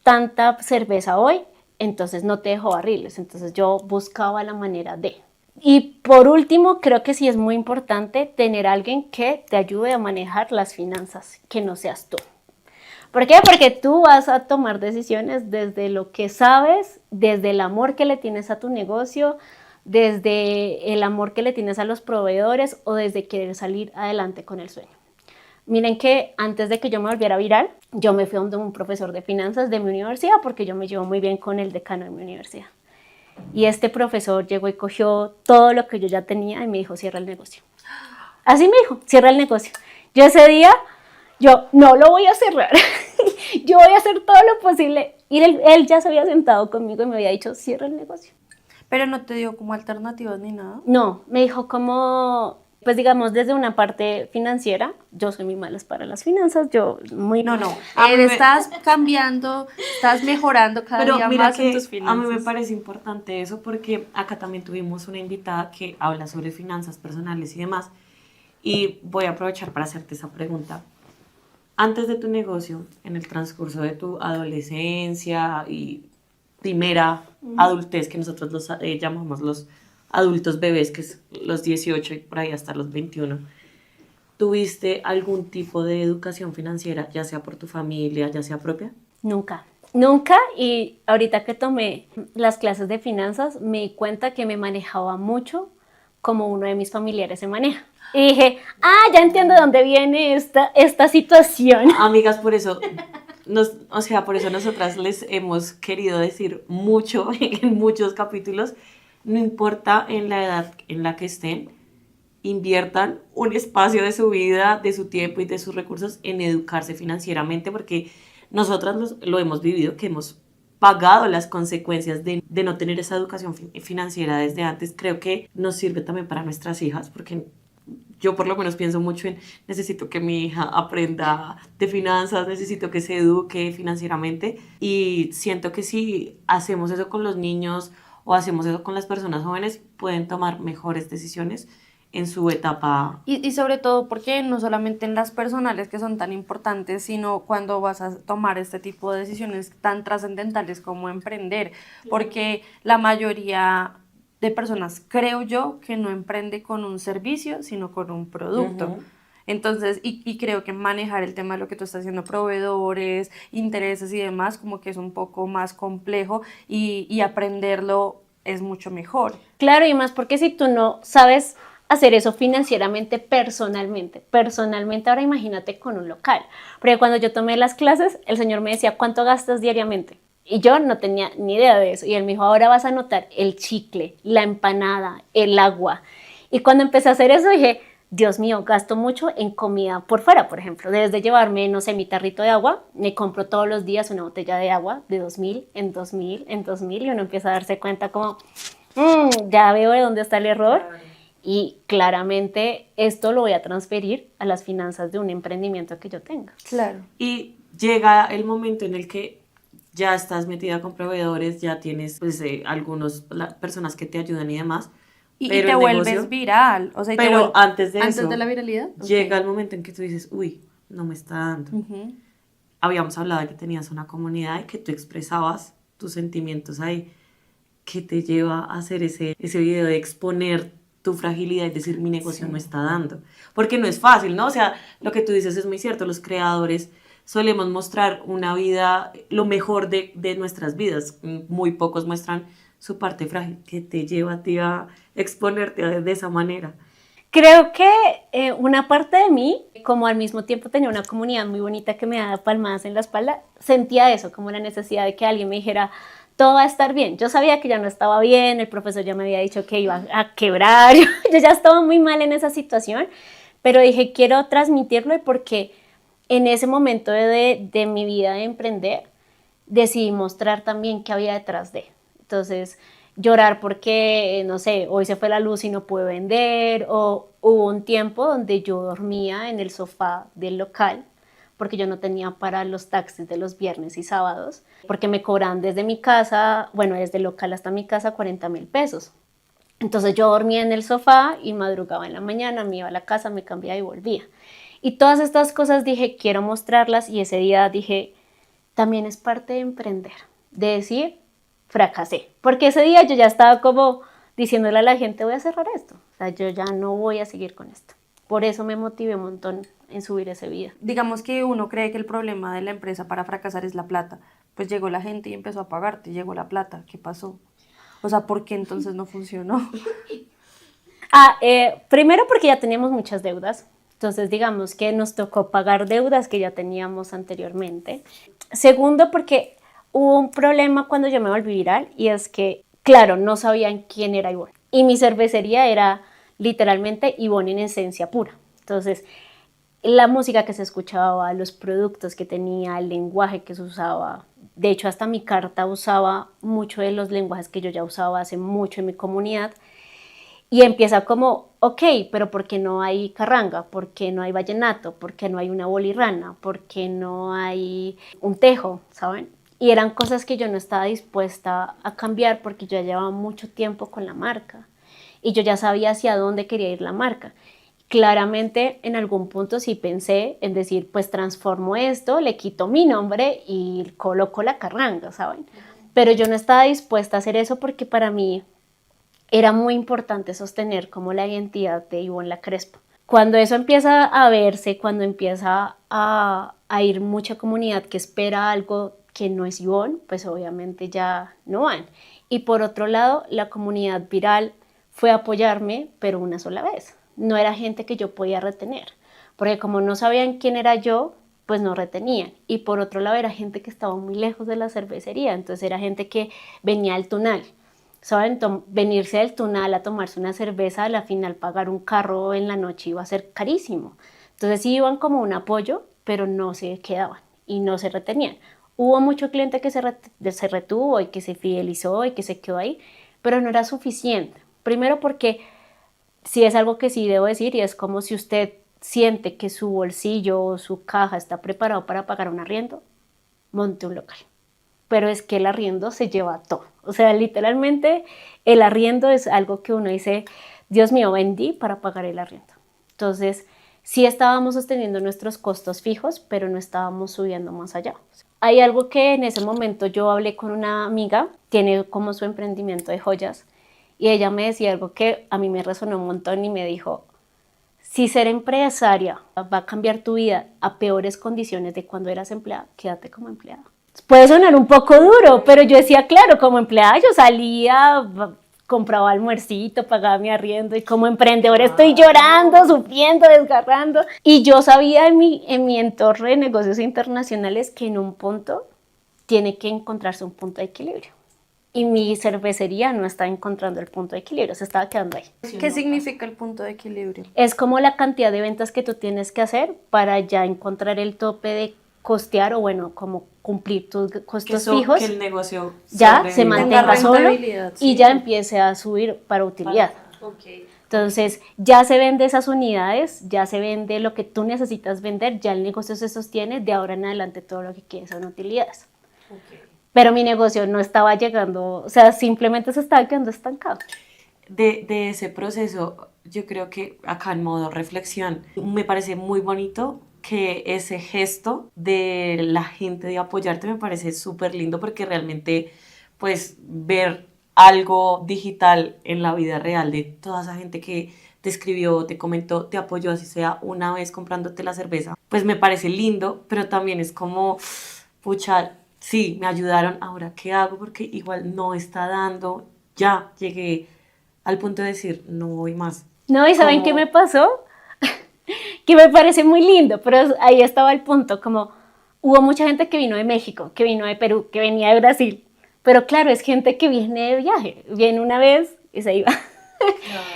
tanta cerveza hoy, entonces no te dejo barriles, entonces yo buscaba la manera de. Y por último, creo que sí es muy importante tener a alguien que te ayude a manejar las finanzas, que no seas tú. ¿Por qué? Porque tú vas a tomar decisiones desde lo que sabes, desde el amor que le tienes a tu negocio, desde el amor que le tienes a los proveedores o desde querer salir adelante con el sueño. Miren que antes de que yo me volviera viral, yo me fui a un profesor de finanzas de mi universidad porque yo me llevo muy bien con el decano de mi universidad. Y este profesor llegó y cogió todo lo que yo ya tenía y me dijo, cierra el negocio. Así me dijo, cierra el negocio. Yo ese día, yo no lo voy a cerrar, yo voy a hacer todo lo posible. Y él ya se había sentado conmigo y me había dicho, cierra el negocio. Pero no te dio como alternativas ni nada. No, me dijo como, pues digamos, desde una parte financiera, yo soy muy mala para las finanzas, yo muy... No. Estás cambiando, estás mejorando cada Pero día mira más en que tus a finanzas. mí me parece importante eso porque acá también tuvimos una invitada que habla sobre finanzas personales y demás. Y voy a aprovechar para hacerte esa pregunta. Antes de tu negocio, en el transcurso de tu adolescencia y primera adultez, que nosotros los llamamos los adultos bebés, que es los 18 y por ahí hasta los 21, ¿tuviste algún tipo de educación financiera, ya sea por tu familia, ya sea propia? Nunca, y ahorita que tomé las clases de finanzas me di cuenta que me manejaba mucho como uno de mis familiares se maneja. Y dije, ya entiendo de dónde viene esta situación. Amigas, por eso, por eso nosotras les hemos querido decir mucho en muchos capítulos, no importa en la edad en la que estén, inviertan un espacio de su vida, de su tiempo y de sus recursos en educarse financieramente, porque nosotras lo hemos vivido, que hemos pagado las consecuencias de no tener esa educación financiera desde antes. Creo que nos sirve también para nuestras hijas, porque yo por lo menos pienso mucho en necesito que mi hija aprenda de finanzas, necesito que se eduque financieramente y siento que si hacemos eso con los niños o hacemos eso con las personas jóvenes, pueden tomar mejores decisiones en su etapa. Y sobre todo porque no solamente en las personales que son tan importantes, sino cuando vas a tomar este tipo de decisiones tan trascendentales como emprender, porque la mayoría de personas, creo yo, que no emprende con un servicio, sino con un producto. Ujú. Entonces, y creo que manejar el tema de lo que tú estás haciendo, proveedores, intereses y demás, como que es un poco más complejo y aprenderlo es mucho mejor. Claro, y más porque si tú no sabes hacer eso financieramente, personalmente, ahora imagínate con un local. Porque cuando yo tomé las clases, el señor me decía, ¿cuánto gastas diariamente? Y yo no tenía ni idea de eso. Y él me dijo, ahora vas a anotar el chicle, la empanada, el agua. Y cuando empecé a hacer eso, dije, Dios mío, gasto mucho en comida por fuera, por ejemplo. Desde llevarme, no sé, mi tarrito de agua, me compro todos los días una botella de agua de 2.000 en 2.000 en 2.000 y uno empieza a darse cuenta como, ya veo de dónde está el error. Y claramente esto lo voy a transferir a las finanzas de un emprendimiento que yo tenga. Claro. Y llega el momento en el que ya estás metida con proveedores, ya tienes pues, algunas personas que te ayudan y demás. Y pero te el vuelves negocio- viral. O sea, Pero antes de antes eso, de la viralidad. llega Ok. el momento en que tú dices, uy, no me está dando. Ujú. Habíamos hablado de que tenías una comunidad y que tú expresabas tus sentimientos ahí. ¿Qué te lleva a hacer ese video de exponer tu fragilidad y decir mi negocio no está dando? Porque no es fácil, ¿no? O sea, lo que tú dices es muy cierto, los creadores solemos mostrar una vida, lo mejor de nuestras vidas, muy pocos muestran su parte frágil. ¿Qué te lleva a ti a exponerte de esa manera? Creo que una parte de mí, como al mismo tiempo tenía una comunidad muy bonita que me daba palmadas en la espalda, sentía eso, como la necesidad de que alguien me dijera, todo va a estar bien. Yo sabía que ya no estaba bien, el profesor ya me había dicho que iba a quebrar, yo ya estaba muy mal en esa situación, pero dije, quiero transmitirlo porque en ese momento de mi vida de emprender, decidí mostrar también qué había detrás de. Entonces, llorar porque, no sé, hoy se fue la luz y no pude vender, o hubo un tiempo donde yo dormía en el sofá del local porque yo no tenía para los taxis de los viernes y sábados, porque me cobraban desde mi casa, bueno, desde el local hasta mi casa 40.000 pesos. Entonces yo dormía en el sofá y madrugaba en la mañana, me iba a la casa, me cambiaba y volvía. Y todas estas cosas dije, quiero mostrarlas y ese día dije, también es parte de emprender, de decir, fracasé. Porque ese día yo ya estaba como diciéndole a la gente, voy a cerrar esto. O sea, yo ya no voy a seguir con esto. Por eso me motivé un montón en subir ese video. Digamos que uno cree que el problema de la empresa para fracasar es la plata. Pues llegó la gente y empezó a pagarte, llegó la plata. ¿Qué pasó? O sea, ¿por qué entonces no funcionó? Primero porque ya teníamos muchas deudas. Entonces, digamos que nos tocó pagar deudas que ya teníamos anteriormente. Segundo, porque hubo un problema cuando yo me volví viral y es que, claro, no sabían quién era Ivonne. Y mi cervecería era literalmente Ivonne en esencia pura. Entonces, la música que se escuchaba, los productos que tenía, el lenguaje que se usaba. De hecho, hasta mi carta usaba mucho de los lenguajes que yo ya usaba hace mucho en mi comunidad. Y empieza como, ok, pero ¿por qué no hay carranga? ¿Por qué no hay vallenato? ¿Por qué no hay una bolirrana? ¿Por qué no hay un tejo? ¿Saben? Y eran cosas que yo no estaba dispuesta a cambiar porque yo ya llevaba mucho tiempo con la marca y yo ya sabía hacia dónde quería ir la marca. Claramente en algún punto sí pensé en decir, pues transformo esto, le quito mi nombre y coloco la carranga, ¿saben? Pero yo no estaba dispuesta a hacer eso porque para mí era muy importante sostener como la identidad de Ivonne La Crespa. Cuando eso empieza a verse, cuando empieza a ir mucha comunidad que espera algo que no es Ivonne, pues obviamente ya no van. Y por otro lado, la comunidad viral fue a apoyarme, pero una sola vez. No era gente que yo podía retener, porque como no sabían quién era yo, pues no retenían. Y por otro lado era gente que estaba muy lejos de la cervecería, entonces era gente que venía al Tunal. ¿Saben? Venirse del Tunal a tomarse una cerveza, a la final pagar un carro en la noche iba a ser carísimo. Entonces sí iban como un apoyo, pero no se quedaban y no se retenían. Hubo mucho cliente que se retuvo y que se fidelizó y que se quedó ahí, pero no era suficiente. Primero porque sí es algo que sí debo decir y es como si usted siente que su bolsillo o su caja está preparado para pagar un arriendo, monte un local. Pero es que el arriendo se lleva todo. O sea, literalmente el arriendo es algo que uno dice, Dios mío, vendí para pagar el arriendo. Entonces, sí estábamos sosteniendo nuestros costos fijos, pero no estábamos subiendo más allá. Hay algo que en ese momento yo hablé con una amiga, tiene como su emprendimiento de joyas, y ella me decía algo que a mí me resonó un montón y me dijo, si ser empresaria va a cambiar tu vida a peores condiciones de cuando eras empleada, quédate como empleada. Puede sonar un poco duro, pero yo decía, claro, como empleada yo salía, compraba almuercito, pagaba mi arriendo y como emprendedora estoy llorando, sufriendo, desgarrando. Y yo sabía en mi entorno de negocios internacionales que en un punto tiene que encontrarse un punto de equilibrio. Y mi cervecería no estaba encontrando el punto de equilibrio, se estaba quedando ahí. ¿Qué significa el punto de equilibrio? Es como la cantidad de ventas que tú tienes que hacer para ya encontrar el tope de costear o bueno, como cumplir tus costos fijos. Que el negocio ya se mantenga solo y sí. ya empiece a subir para utilidad. Okay. Entonces ya se vende esas unidades, ya se vende lo que tú necesitas vender, ya el negocio se sostiene, de ahora en adelante todo lo que quieres son utilidades. Okay. Pero mi negocio no estaba llegando, o sea, simplemente se estaba quedando estancado. De ese proceso, yo creo que acá en modo reflexión, me parece muy bonito que ese gesto de la gente de apoyarte me parece súper lindo porque realmente, pues, ver algo digital en la vida real de toda esa gente que te escribió, te comentó, te apoyó, así sea una vez comprándote la cerveza, pues me parece lindo, pero también es como, pucha, sí, me ayudaron, ahora qué hago porque igual no está dando, ya llegué al punto de decir, no voy más. No, ¿y saben qué me pasó? Que me parece muy lindo, pero ahí estaba el punto, como hubo mucha gente que vino de México, que vino de Perú, que venía de Brasil, pero claro, es gente que viene de viaje, viene una vez y se iba.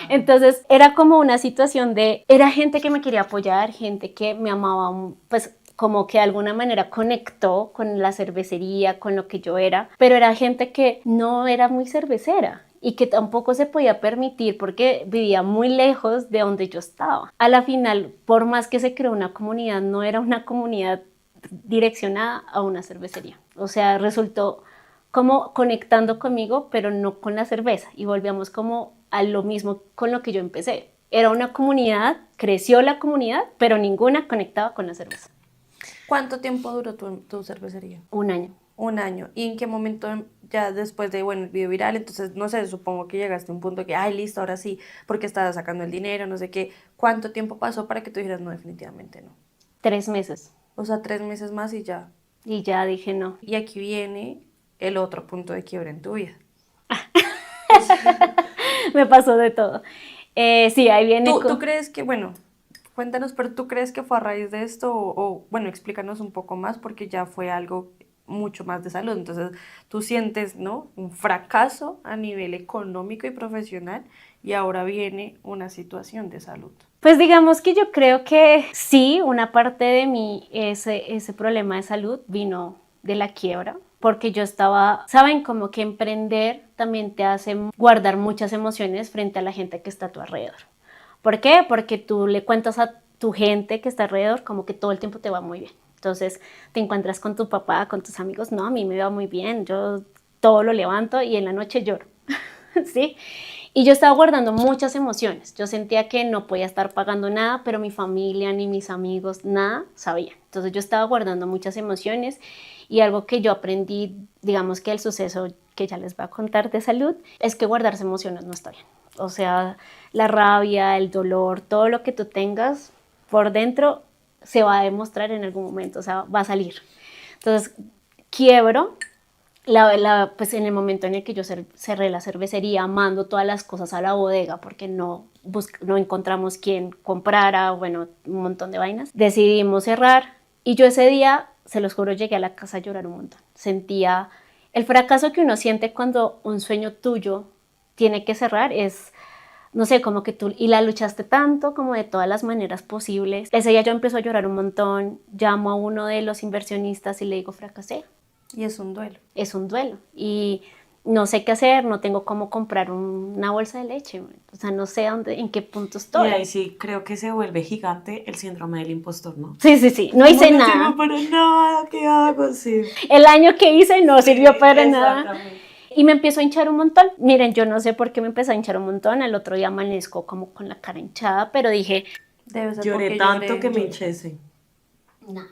Entonces era como una situación era gente que me quería apoyar, gente que me amaba, pues como que de alguna manera conectó con la cervecería, con lo que yo era, pero era gente que no era muy cervecera y que tampoco se podía permitir porque vivía muy lejos de donde yo estaba. A la final, por más que se creó una comunidad, no era una comunidad direccionada a una cervecería. O sea, resultó como conectando conmigo, pero no con la cerveza. Y volvíamos como a lo mismo con lo que yo empecé. Era una comunidad, creció la comunidad, pero ninguna conectaba con la cerveza. ¿Cuánto tiempo duró tu cervecería? Un año. Un año. ¿Y en qué momento, ya después de, bueno, el video viral, entonces, no sé, supongo que llegaste a un punto que, ay, listo, ahora sí, porque estabas sacando el dinero, no sé qué. ¿Cuánto tiempo pasó para que tú dijeras, no, definitivamente no? 3 meses. O sea, 3 meses más y ya. Y ya dije no. Y aquí viene el otro punto de quiebre en tu vida. Me pasó de todo. Sí, ahí viene... ¿Tú crees que, bueno, cuéntanos, pero tú crees que fue a raíz de esto bueno, explícanos un poco más porque ya fue algo mucho más de salud, entonces tú sientes, ¿no? Un fracaso a nivel económico y profesional y ahora viene una situación de salud. Pues digamos que yo creo que sí, una parte de mí, ese problema de salud vino de la quiebra, porque yo estaba, saben, como que emprender también te hace guardar muchas emociones frente a la gente que está a tu alrededor. ¿Por qué? Porque tú le cuentas a tu gente que está alrededor como que todo el tiempo te va muy bien. Entonces te encuentras con tu papá, con tus amigos, no, a mí me va muy bien, yo todo lo levanto y en la noche lloro, ¿sí? Y yo estaba guardando muchas emociones, yo sentía que no podía estar pagando nada, pero mi familia ni mis amigos, nada sabían. Entonces yo estaba guardando muchas emociones y algo que yo aprendí, digamos que el suceso que ya les voy a contar de salud, es que guardarse emociones no está bien. O sea, la rabia, el dolor, todo lo que tú tengas por dentro se va a demostrar en algún momento, o sea, va a salir. Entonces, quiebro, pues en el momento en el que yo cerré la cervecería, mando todas las cosas a la bodega porque no encontramos quién comprara, bueno, un montón de vainas. Decidimos cerrar y yo ese día, se los juro, llegué a la casa a llorar un montón. Sentía el fracaso que uno siente cuando un sueño tuyo tiene que cerrar, es... No sé, como que tú y la luchaste tanto como de todas las maneras posibles. Ese día yo empecé a llorar un montón, llamo a uno de los inversionistas y le digo, fracasé. Y es un duelo. Es un duelo. Y no sé qué hacer, no tengo cómo comprar una bolsa de leche, o sea, no sé dónde, en qué punto Y estoy. ahí sí creo que se vuelve gigante el síndrome del impostor, ¿no? Sí, no hice No nada. sirvo para nada, ¿qué hago? Sí. El año que hice no Sí, sirvió para nada. exactamente. Y me empezó a hinchar un montón. Miren, yo no sé por qué me empezó a hinchar un montón. El otro día amanezco como con la cara hinchada, pero dije, Debe ser Lloré porque tanto lloré. que me hinchese. nada.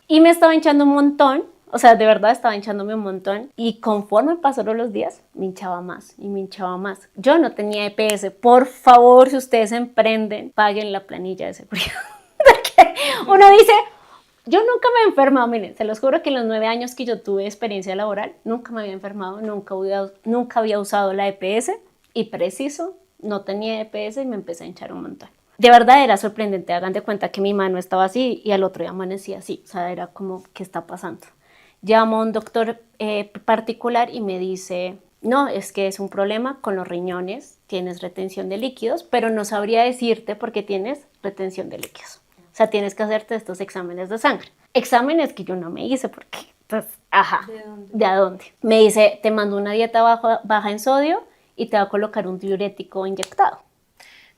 Y me estaba hinchando un montón. O sea, de verdad estaba hinchándome un montón. Y conforme pasaron los días, me hinchaba más y me hinchaba más. Yo no tenía EPS. Por favor, si ustedes emprenden, paguen la planilla de seguridad. Porque uno dice, yo nunca me he enfermado, miren, se los juro que en los 9 años que yo tuve experiencia laboral, nunca me había enfermado, nunca había usado la EPS y preciso, no tenía EPS y me empecé a hinchar un montón. De verdad era sorprendente, hagan de cuenta que mi mano estaba así y al otro día amanecía así, o sea, era como, ¿qué está pasando? Llamo a un doctor particular y me dice, no, es que es un problema con los riñones, tienes retención de líquidos, pero no sabría decirte por qué tienes retención de líquidos. O sea, tienes que hacerte estos exámenes de sangre. Exámenes que yo no me hice porque, pues, ajá. ¿De dónde? ¿De a dónde? Me dice, te mando una dieta baja en sodio y te va a colocar un diurético inyectado.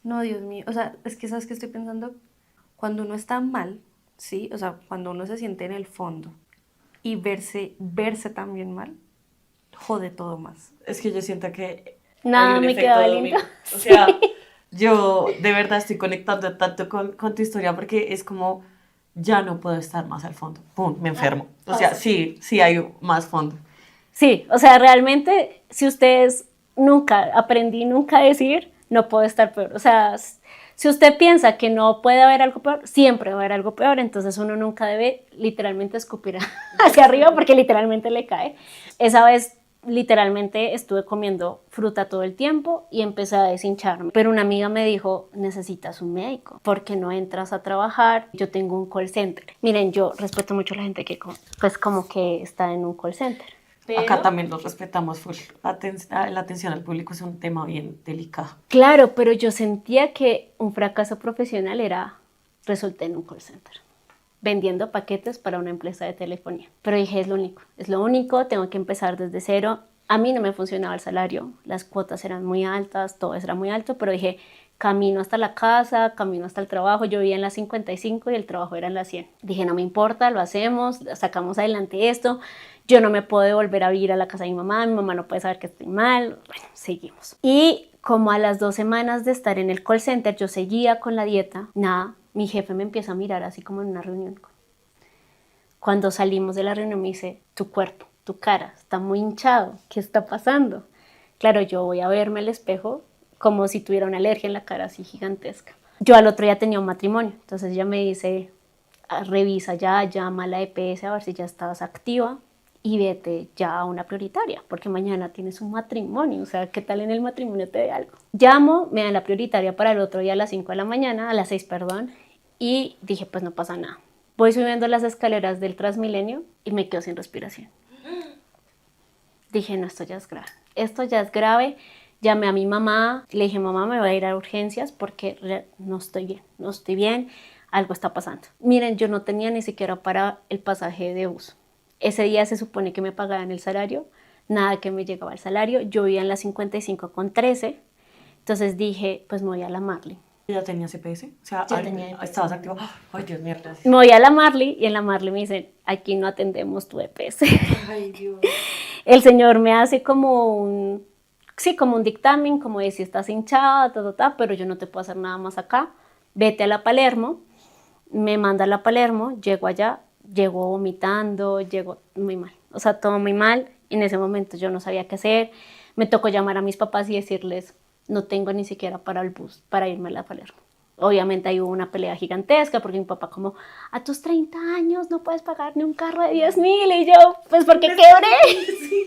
No, Dios mío. O sea, es que sabes que estoy pensando, cuando uno está mal, ¿sí? O sea, cuando uno se siente en el fondo y verse también mal, jode todo más. Es que yo siento que Nada, hay un me efecto quedaba dominó. lindo. O sea, yo de verdad estoy conectando tanto con tu historia porque es como, ya no puedo estar más al fondo. ¡Pum! Me enfermo. O sea, sí hay más fondo. Sí, o sea, realmente, si ustedes nunca a decir, no puedo estar peor. O sea, si usted piensa que no puede haber algo peor, siempre va a haber algo peor. Entonces uno nunca debe literalmente escupir hacia arriba porque literalmente le cae. Esa vez literalmente estuve comiendo fruta todo el tiempo y empecé a deshincharme. Pero una amiga me dijo, necesitas un médico, porque no entras a trabajar. Yo tengo un call center. Miren, yo respeto mucho a la gente que pues como que está en un call center. Acá también los respetamos full. La atención al público es un tema bien delicado. Claro, pero yo sentía que un fracaso profesional resulté en un call center, vendiendo paquetes para una empresa de telefonía. Pero dije, es lo único, tengo que empezar desde cero. A mí no me funcionaba el salario, las cuotas eran muy altas, todo era muy alto, pero dije, camino hasta la casa, camino hasta el trabajo. Yo vivía en la 55 y el trabajo era en la 100. Dije, no me importa, lo hacemos, sacamos adelante esto. Yo no me puedo volver a vivir a la casa de mi mamá no puede saber que estoy mal. Bueno, seguimos. Y como a las 2 semanas de estar en el call center, yo seguía con la dieta. Nada, mi jefe me empieza a mirar así como en una reunión. Cuando salimos de la reunión me dice, tu cuerpo, tu cara está muy hinchado, ¿qué está pasando? Claro, yo voy a verme al espejo como si tuviera una alergia en la cara así gigantesca. Yo al otro día tenía un matrimonio, entonces ella me dice, revisa ya, llama a la EPS a ver si ya estabas activa y vete ya a una prioritaria, porque mañana tienes un matrimonio, o sea, ¿qué tal en el matrimonio te dé algo? Llamo, me dan la prioritaria para el otro día a las 5 de la mañana, a las 6, perdón, y dije, pues no pasa nada. Voy subiendo las escaleras del Transmilenio y me quedo sin respiración. Dije, no, esto ya es grave. Llamé a mi mamá, le dije, mamá, me voy a ir a urgencias porque no estoy bien, algo está pasando. Miren, yo no tenía ni siquiera para el pasaje de bus. Ese día se supone que me pagaban el salario, nada que me llegaba el salario. Yo vivía en la 55 con 13, entonces dije, pues me voy a la Marley. ¿Ya tenías CPS? O sea, Ya tenía EPS. ¿estabas activo? Ay, Dios mío, gracias. Me voy a la Marley y en la Marley me dicen, aquí no atendemos tu EPS. Ay, Dios. El señor me hace como un dictamen, como de si estás hinchada, pero yo no te puedo hacer nada más acá. Vete a la Palermo, me manda a la Palermo, llego allá, llego vomitando, llego muy mal. O sea, todo muy mal. En ese momento yo no sabía qué hacer. Me tocó llamar a mis papás y decirles, no tengo ni siquiera para el bus para irme a la Palermo. Obviamente ahí hubo una pelea gigantesca porque mi papá como, a tus 30 años no puedes pagar ni un carro de 10.000 y yo, pues porque quebré.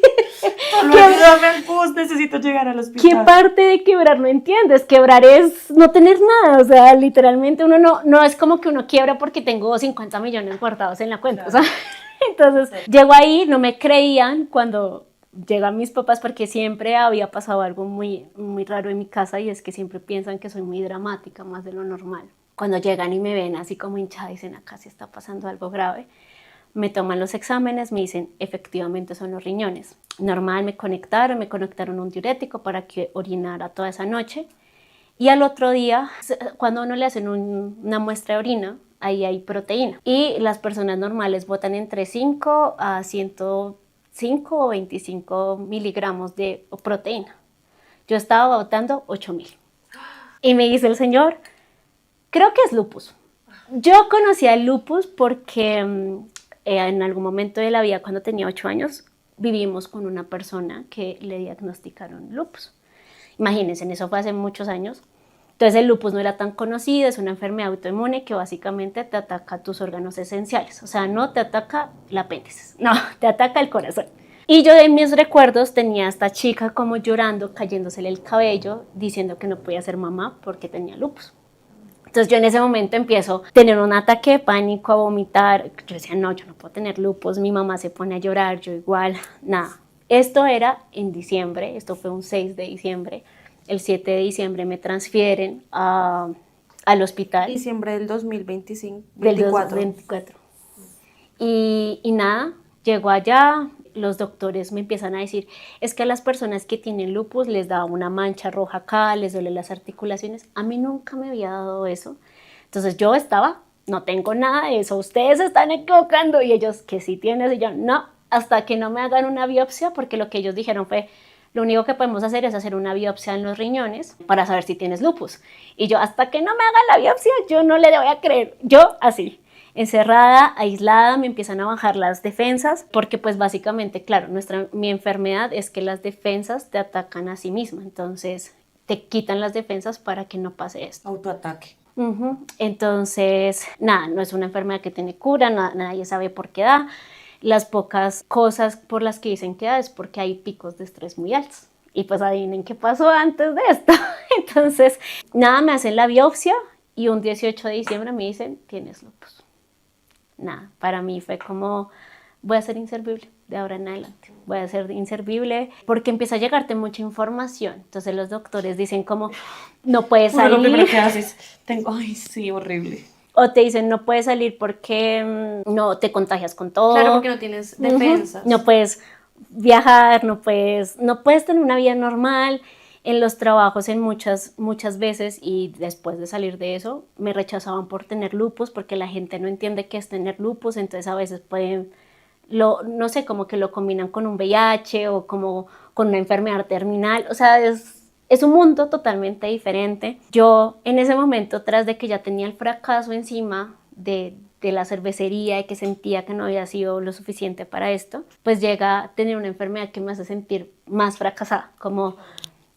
Dame el bus, necesito llegar al hospital. ¿Qué parte de quebrar no entiendes? Quebrar es no tener nada, o sea, literalmente uno no es como que uno quiebra porque tengo 50 millones guardados en la cuenta, Claro. o sea, entonces llego ahí, no me creían cuando llegan mis papás porque siempre había pasado algo muy, muy raro en mi casa y es que siempre piensan que soy muy dramática, más de lo normal. Cuando llegan y me ven así como hinchada, dicen acá sí está pasando algo grave. me toman los exámenes, me dicen, efectivamente son los riñones. Normal, me conectaron un diurético para que orinara toda esa noche. Y al otro día, cuando a uno le hacen una muestra de orina, ahí hay proteína. Y las personas normales botan entre 5 a 105 o 25 miligramos de proteína. Yo estaba botando 8.000. Y me dice el señor, creo que es lupus. Yo conocía el lupus porque en algún momento de la vida, cuando tenía 8 años, vivimos con una persona que le diagnosticaron lupus. Imagínense, eso fue hace muchos años. Entonces el lupus no era tan conocido, es una enfermedad autoinmune que básicamente te ataca tus órganos esenciales. O sea, no te ataca el apéndice, no, te ataca el corazón. Y yo de mis recuerdos tenía a esta chica como llorando, cayéndosele el cabello, diciendo que no podía ser mamá porque tenía lupus. Entonces yo en ese momento empiezo a tener un ataque de pánico, a vomitar. Yo decía, no, yo no puedo tener lupus, mi mamá se pone a llorar, yo igual, nada. Esto era en diciembre, esto fue un 6 de diciembre. El 7 de diciembre me transfieren al hospital. Diciembre del 2025. Del 2024. Y nada, llego allá, los doctores me empiezan a decir, es que a las personas que tienen lupus les da una mancha roja acá, les duele las articulaciones. A mí nunca me había dado eso. Entonces yo estaba, no tengo nada de eso, ustedes se están equivocando. Y ellos, que sí tienes, y yo, no, hasta que no me hagan una biopsia, porque lo que ellos dijeron fue, lo único que podemos hacer es hacer una biopsia en los riñones para saber si tienes lupus. Y yo, hasta que no me hagan la biopsia, yo no le voy a creer. Yo así, encerrada, aislada, me empiezan a bajar las defensas, porque pues básicamente, claro, mi enfermedad es que las defensas te atacan a sí misma. Entonces te quitan las defensas para que no pase esto. Autoataque. Entonces, nada, no es una enfermedad que tiene cura, nadie sabe por qué da. Las pocas cosas por las que dicen que da es porque hay picos de estrés muy altos. Y pues adivinen qué pasó antes de esto. Entonces, nada, me hacen la biopsia y un 18 de diciembre me dicen, tienes lupus. Nada, para mí fue como, voy a ser inservible de ahora en adelante. Voy a ser inservible porque empieza a llegarte mucha información. Entonces los doctores dicen como, no puedes salir. Lo primero que haces, ay, sí, horrible. O te dicen, no puedes salir porque no te contagias con todo. Claro, porque no tienes defensas. No puedes viajar, no puedes tener una vida normal. En los trabajos, en muchas veces, y después de salir de eso, me rechazaban por tener lupus, porque la gente no entiende qué es tener lupus, entonces a veces pueden, no sé, como que lo combinan con un VIH o como con una enfermedad terminal. O sea, es un mundo totalmente diferente. Yo en ese momento, tras de que ya tenía el fracaso encima de la cervecería y que sentía que no había sido lo suficiente para esto, pues llega a tener una enfermedad que me hace sentir más fracasada, como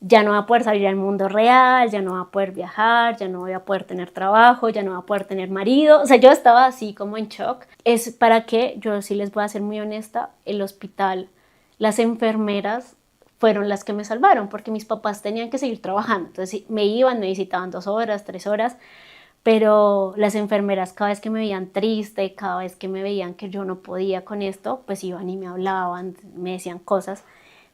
ya no voy a poder salir al mundo real, ya no voy a poder viajar, ya no voy a poder tener trabajo, ya no voy a poder tener marido. O sea, yo estaba así como en shock. Es para que, yo sí les voy a ser muy honesta, el hospital, las enfermeras fueron las que me salvaron, porque mis papás tenían que seguir trabajando. Entonces me visitaban 2 horas, 3 horas, pero las enfermeras cada vez que me veían triste, cada vez que me veían que yo no podía con esto, pues iban y me hablaban, me decían cosas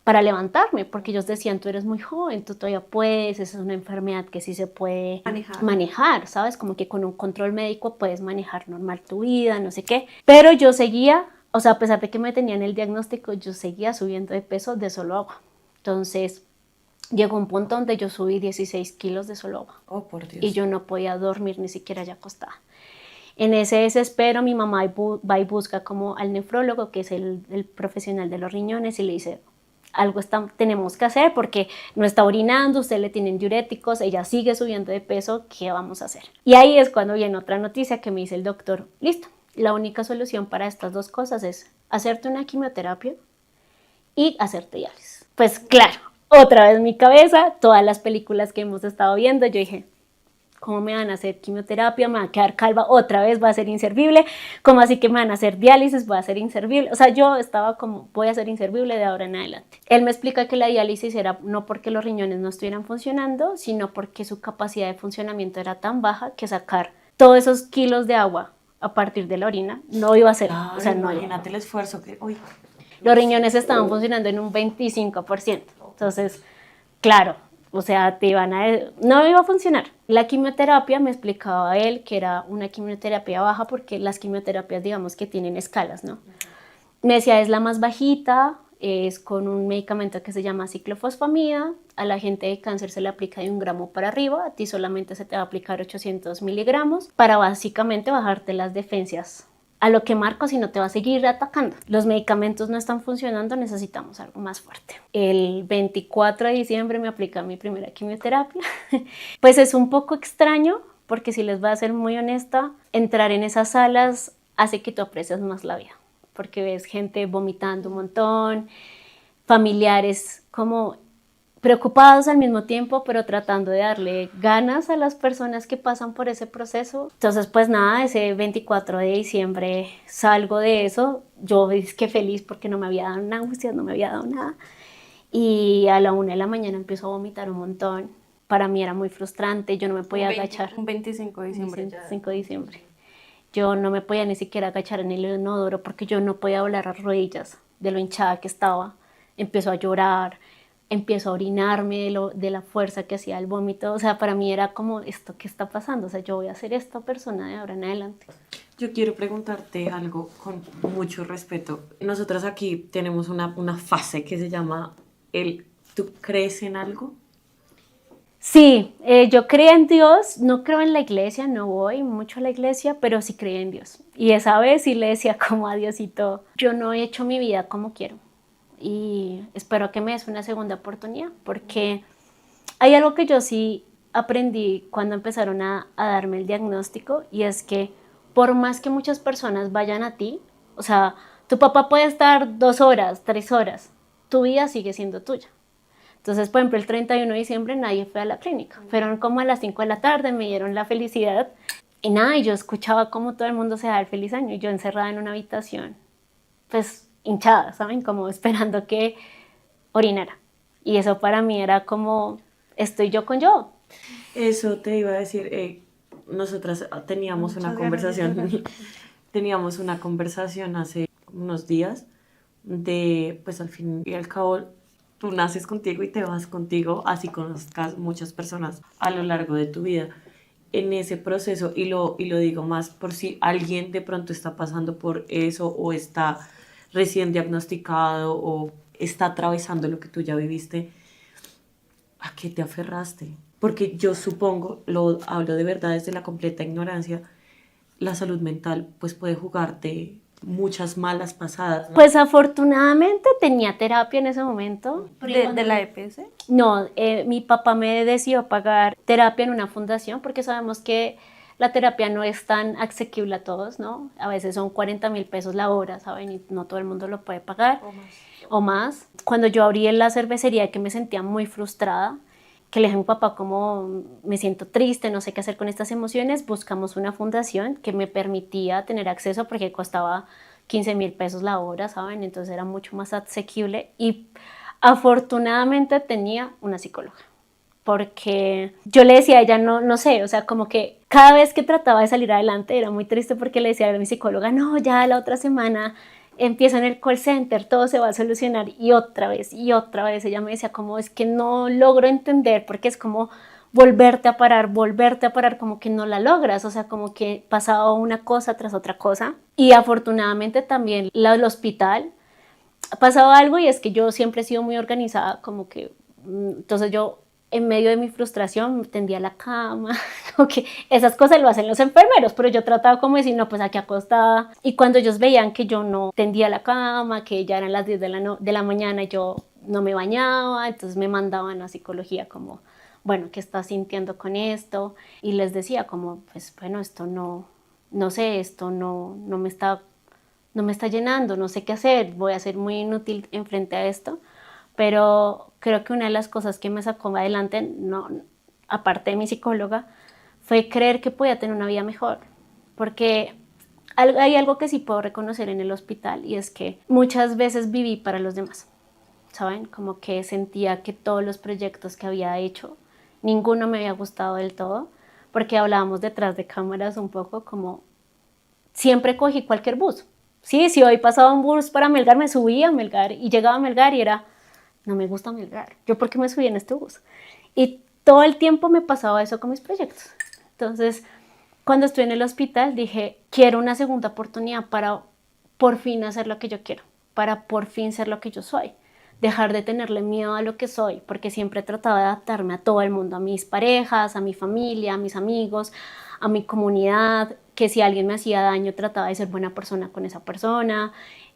para levantarme, porque ellos decían, tú eres muy joven, tú todavía puedes, esa es una enfermedad que sí se puede manejar, ¿sabes? Como que con un control médico puedes manejar normal tu vida, no sé qué. Pero yo seguía, o sea, a pesar de que me tenían el diagnóstico, yo seguía subiendo de peso de solo agua. Entonces, llegó un punto donde yo subí 16 kilos de solo agua. Oh, por Dios. Y yo no podía dormir ni siquiera ya acostada. En ese desespero, mi mamá va y busca como al nefrólogo, que es el profesional de los riñones, y le dice, algo tenemos que hacer porque no está orinando, usted le tienen diuréticos, ella sigue subiendo de peso, ¿qué vamos a hacer? Y ahí es cuando viene otra noticia que me dice el doctor, listo, la única solución para estas 2 cosas es hacerte una quimioterapia y hacerte diálisis. Pues claro, otra vez mi cabeza, todas las películas que hemos estado viendo, yo dije, ¿cómo me van a hacer quimioterapia? ¿Me va a quedar calva? ¿Otra vez va a ser inservible? ¿Cómo así que me van a hacer diálisis? ¿Voy a ser inservible? O sea, yo estaba como, voy a ser inservible de ahora en adelante. Él me explica que la diálisis era no porque los riñones no estuvieran funcionando, sino porque su capacidad de funcionamiento era tan baja que sacar todos esos kilos de agua a partir de la orina no iba a ser. Ay, o sea, no imagínate el esfuerzo que... Uy. Los riñones estaban funcionando en un 25%. Entonces, claro, O sea, no iba a funcionar. La quimioterapia me explicaba él que era una quimioterapia baja porque las quimioterapias, digamos que tienen escalas, ¿no? Me decía, es la más bajita, es con un medicamento que se llama ciclofosfamida. A la gente de cáncer se le aplica de 1 gramo para arriba, a ti solamente se te va a aplicar 800 miligramos para básicamente bajarte las defensas a lo que marco, si no te va a seguir atacando. Los medicamentos no están funcionando, necesitamos algo más fuerte. El 24 de diciembre me aplica mi primera quimioterapia. Pues es un poco extraño, porque si les voy a ser muy honesta, entrar en esas salas hace que tú aprecias más la vida, porque ves gente vomitando un montón, familiares como preocupados al mismo tiempo, pero tratando de darle ganas a las personas que pasan por ese proceso. Entonces, pues nada, ese 24 de diciembre salgo de eso. Yo es que feliz porque no me había dado náuseas, no me había dado nada. Y a la 1 de la mañana empiezo a vomitar un montón. Para mí era muy frustrante, yo no me podía agachar. Un 25 de diciembre. 25 de diciembre. Yo no me podía ni siquiera agachar en el inodoro porque yo no podía doblar las rodillas de lo hinchada que estaba. Empiezo a llorar, empiezo a orinarme de la fuerza que hacía el vómito. O sea, para mí era como, ¿esto qué está pasando? O sea, yo voy a ser esta persona de ahora en adelante. Yo quiero preguntarte algo con mucho respeto. Nosotros aquí tenemos una fase que se llama ¿tú crees en algo? Sí, yo creo en Dios, no creo en la iglesia, no voy mucho a la iglesia, pero sí creo en Dios. Y esa vez sí le decía como a Diosito, yo no he hecho mi vida como quiero. Y espero que me des una segunda oportunidad, porque hay algo que yo sí aprendí cuando empezaron a darme el diagnóstico, y es que por más que muchas personas vayan a ti, o sea, tu papá puede estar 2 horas, 3 horas, tu vida sigue siendo tuya. Entonces, por ejemplo, el 31 de diciembre nadie fue a la clínica, fueron como a las 5 de la tarde, me dieron la felicidad, y nada, y yo escuchaba cómo todo el mundo se daba el feliz año, y yo encerrada en una habitación, pues hinchada, ¿saben? Como esperando que orinara. Y eso para mí era como, estoy yo con yo. Eso te iba a decir, nosotras teníamos una conversación, teníamos una conversación hace unos días de, pues al fin y al cabo, tú naces contigo y te vas contigo, así conozcas muchas personas a lo largo de tu vida. En ese proceso, y lo digo más por si alguien de pronto está pasando por eso o está recién diagnosticado o está atravesando lo que tú ya viviste, ¿a qué te aferraste? Porque yo supongo, lo hablo de verdad desde la completa ignorancia, la salud mental pues puede jugarte muchas malas pasadas, ¿no? Pues afortunadamente tenía terapia en ese momento. ¿De la EPS? No, mi papá me decidió pagar terapia en una fundación porque sabemos que la terapia no es tan asequible a todos, ¿no? A veces son 40.000 pesos la hora, ¿saben? Y no todo el mundo lo puede pagar. O más. Cuando yo abrí la cervecería, que me sentía muy frustrada, que le dije a mi papá como me siento triste, no sé qué hacer con estas emociones, buscamos una fundación que me permitía tener acceso porque costaba 15.000 pesos la hora, ¿saben? Entonces era mucho más asequible y afortunadamente tenía una psicóloga. Porque yo le decía a ella, no sé, o sea, como que cada vez que trataba de salir adelante era muy triste porque le decía a mi psicóloga, no, ya la otra semana empiezo en el call center, todo se va a solucionar y otra vez, ella me decía como es que no logro entender porque es como volverte a parar, como que no la logras, o sea, como que pasaba una cosa tras otra cosa y afortunadamente también el hospital pasaba algo y es que yo siempre he sido muy organizada, como que, entonces yo en medio de mi frustración tendía la cama, como que esas cosas lo hacen los enfermeros, pero yo trataba como de decir, no, pues aquí acostada. Y cuando ellos veían que yo no tendía la cama, que ya eran las 10 de la mañana y yo no me bañaba, entonces me mandaban a psicología como, bueno, ¿qué estás sintiendo con esto? Y les decía como, pues bueno, esto no sé, esto no me está llenando, no sé qué hacer, voy a ser muy inútil enfrente a esto. Pero creo que una de las cosas que me sacó adelante, no, aparte de mi psicóloga, fue creer que podía tener una vida mejor. Porque hay algo que sí puedo reconocer en el hospital y es que muchas veces viví para los demás, ¿saben? Como que sentía que todos los proyectos que había hecho, ninguno me había gustado del todo, porque hablábamos detrás de cámaras un poco como siempre cogí cualquier bus. Sí, si hoy pasaba un bus para Melgar, me subía a Melgar y llegaba a Melgar y era... no me gusta Melgar, ¿yo por qué me subí en este bus? Y todo el tiempo me pasaba eso con mis proyectos. Entonces, cuando estuve en el hospital, dije, quiero una segunda oportunidad para por fin hacer lo que yo quiero, para por fin ser lo que yo soy. Dejar de tenerle miedo a lo que soy, porque siempre trataba de adaptarme a todo el mundo, a mis parejas, a mi familia, a mis amigos, a mi comunidad, que si alguien me hacía daño trataba de ser buena persona con esa persona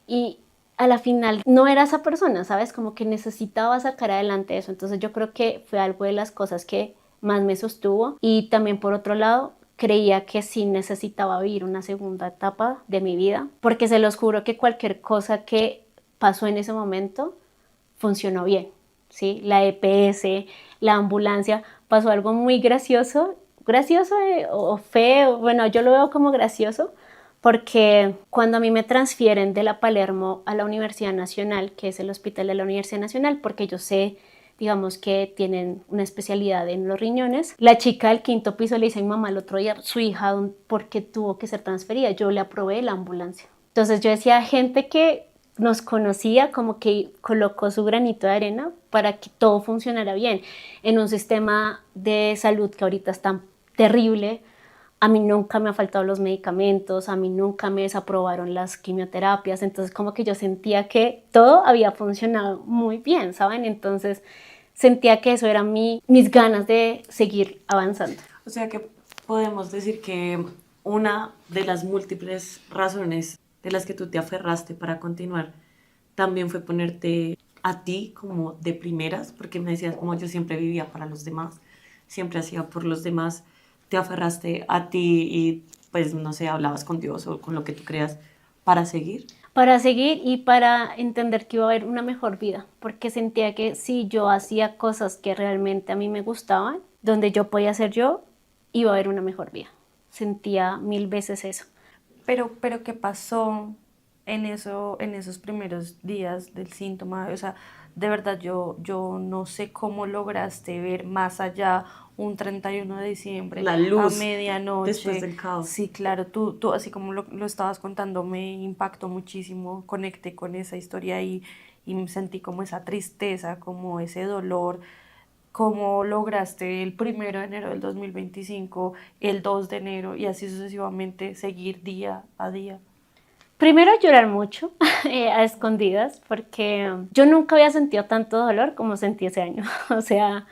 y a la final no era esa persona, ¿sabes? Como que necesitaba sacar adelante eso. Entonces yo creo que fue algo de las cosas que más me sostuvo y también por otro lado creía que sí necesitaba vivir una segunda etapa de mi vida, porque se los juro que cualquier cosa que pasó en ese momento funcionó bien, ¿sí? La EPS, la ambulancia, pasó algo muy gracioso, gracioso o feo, bueno, yo lo veo como gracioso, porque cuando a mí me transfieren de la Palermo a la Universidad Nacional, que es el hospital de la Universidad Nacional, porque yo sé, digamos que tienen una especialidad en los riñones, la chica del quinto piso le dice a mi mamá el otro día, su hija, ¿por qué tuvo que ser transferida? Yo le aprobé la ambulancia. Entonces yo decía, gente que nos conocía, como que colocó su granito de arena para que todo funcionara bien en un sistema de salud que ahorita es tan terrible. A mí nunca me han faltado los medicamentos, a mí nunca me desaprobaron las quimioterapias, entonces como que yo sentía que todo había funcionado muy bien, ¿saben? Entonces sentía que eso era mis ganas de seguir avanzando. O sea que podemos decir que una de las múltiples razones de las que tú te aferraste para continuar también fue ponerte a ti como de primeras, porque me decías como yo siempre vivía para los demás, siempre hacía por los demás, te aferraste a ti y pues no sé, hablabas con Dios o con lo que tú creas para seguir. Para seguir y para entender que iba a haber una mejor vida, porque sentía que si yo hacía cosas que realmente a mí me gustaban, donde yo podía ser yo, iba a haber una mejor vida. Sentía 1000 veces eso. Pero ¿qué pasó en esos primeros días del síntoma? O sea, de verdad yo no sé cómo lograste ver más allá un 31 de diciembre La luz a medianoche. después del caos. Sí, claro, tú así como lo estabas contando me impactó muchísimo, conecté con esa historia y sentí como esa tristeza, como ese dolor. ¿Cómo lograste el 1 de enero del 2025, el 2 de enero y así sucesivamente seguir día a día? Primero llorar mucho a escondidas, porque yo nunca había sentido tanto dolor como sentí ese año. O sea,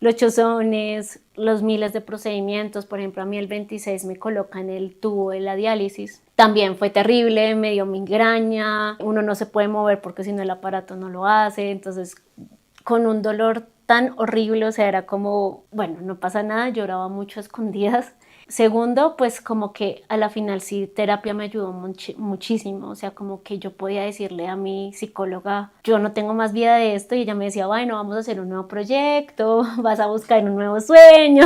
los chozones, los miles de procedimientos, por ejemplo, a mí el 26 me colocan el tubo de la diálisis. También fue terrible, me dio migraña, uno no se puede mover porque si no el aparato no lo hace, entonces con un dolor tan horrible, o sea, era como, bueno, no pasa nada, lloraba mucho a escondidas. Segundo, pues como que a la final sí, terapia me ayudó muchísimo, o sea, como que yo podía decirle a mi psicóloga, yo no tengo más vida de esto, y ella me decía, bueno, vamos a hacer un nuevo proyecto, vas a buscar un nuevo sueño,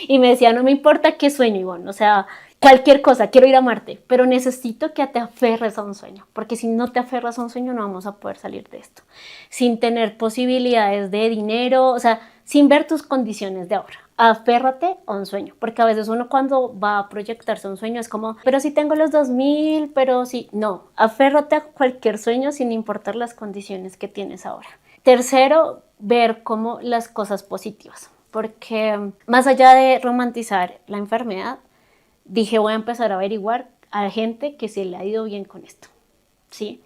y me decía, no me importa qué sueño, Ivonne, o sea, cualquier cosa, quiero ir a Marte, pero necesito que te aferres a un sueño, porque si no te aferras a un sueño no vamos a poder salir de esto, sin tener posibilidades de dinero, o sea, sin ver tus condiciones de ahora. Aférrate a un sueño, porque a veces uno cuando va a proyectarse un sueño es como, pero si tengo los 2000, pero si, no, aférrate a cualquier sueño sin importar las condiciones que tienes ahora. Tercero, ver como las cosas positivas, porque más allá de romantizar la enfermedad, dije voy a empezar a averiguar a la gente que se le ha ido bien con esto, ¿sí?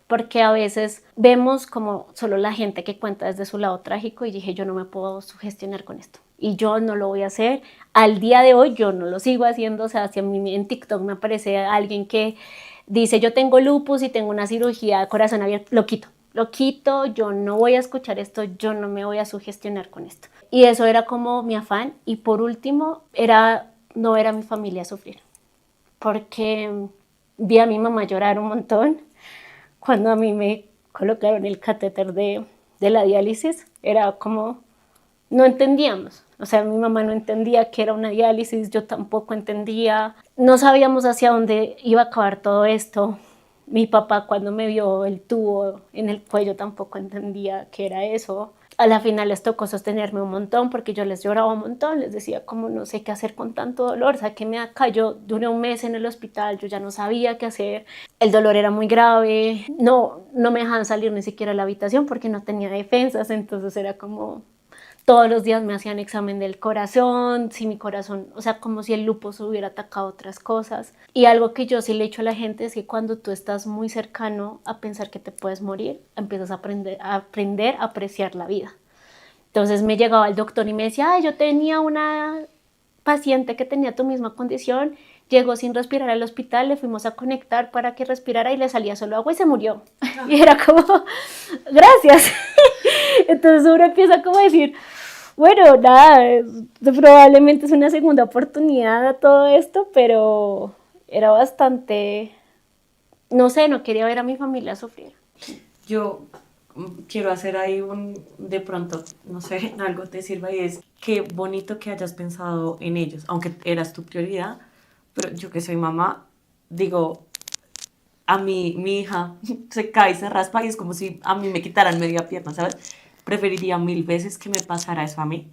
Porque a veces vemos como solo la gente que cuenta desde su lado trágico y dije yo no me puedo sugestionar con esto y yo no lo voy a hacer. Al día de hoy yo no lo sigo haciendo, o sea, si a mí en TikTok me aparece alguien que dice yo tengo lupus y tengo una cirugía de corazón abierto, lo quito, yo no voy a escuchar esto, yo no me voy a sugestionar con esto. Y eso era como mi afán y por último era no ver a mi familia sufrir, porque vi a mi mamá llorar un montón. Cuando a mí me colocaron el catéter de la diálisis, era como, no entendíamos. O sea, mi mamá no entendía que era una diálisis, yo tampoco entendía. No sabíamos hacia dónde iba a acabar todo esto. Mi papá cuando me vio el tubo en el cuello tampoco entendía qué era eso. A la final les tocó sostenerme un montón porque yo les lloraba un montón, les decía como no sé qué hacer con tanto dolor, sáquenme acá, yo duré un mes en el hospital, yo ya no sabía qué hacer, el dolor era muy grave, no me dejaban salir ni siquiera a la habitación porque no tenía defensas, entonces era como Todos los días me hacían examen del corazón, si mi corazón, o sea, como si el lupus hubiera atacado otras cosas. Y algo que yo sí le he dicho a la gente es que cuando tú estás muy cercano a pensar que te puedes morir, empiezas a aprender a apreciar la vida. Entonces me llegaba el doctor y me decía, ay, yo tenía una paciente que tenía tu misma condición, llegó sin respirar al hospital, le fuimos a conectar para que respirara y le salía solo agua y se murió. Y era como, gracias. Entonces uno empieza como a decir, bueno, nada, probablemente es una segunda oportunidad a todo esto, pero era bastante, no sé, no quería ver a mi familia sufrir. Yo quiero hacer ahí de pronto, no sé, algo te sirva y es qué bonito que hayas pensado en ellos, aunque eras tu prioridad, pero yo que soy mamá, digo, a mí, mi hija se cae y se raspa y es como si a mí me quitaran media pierna, ¿sabes? Preferiría mil veces que me pasara eso a mí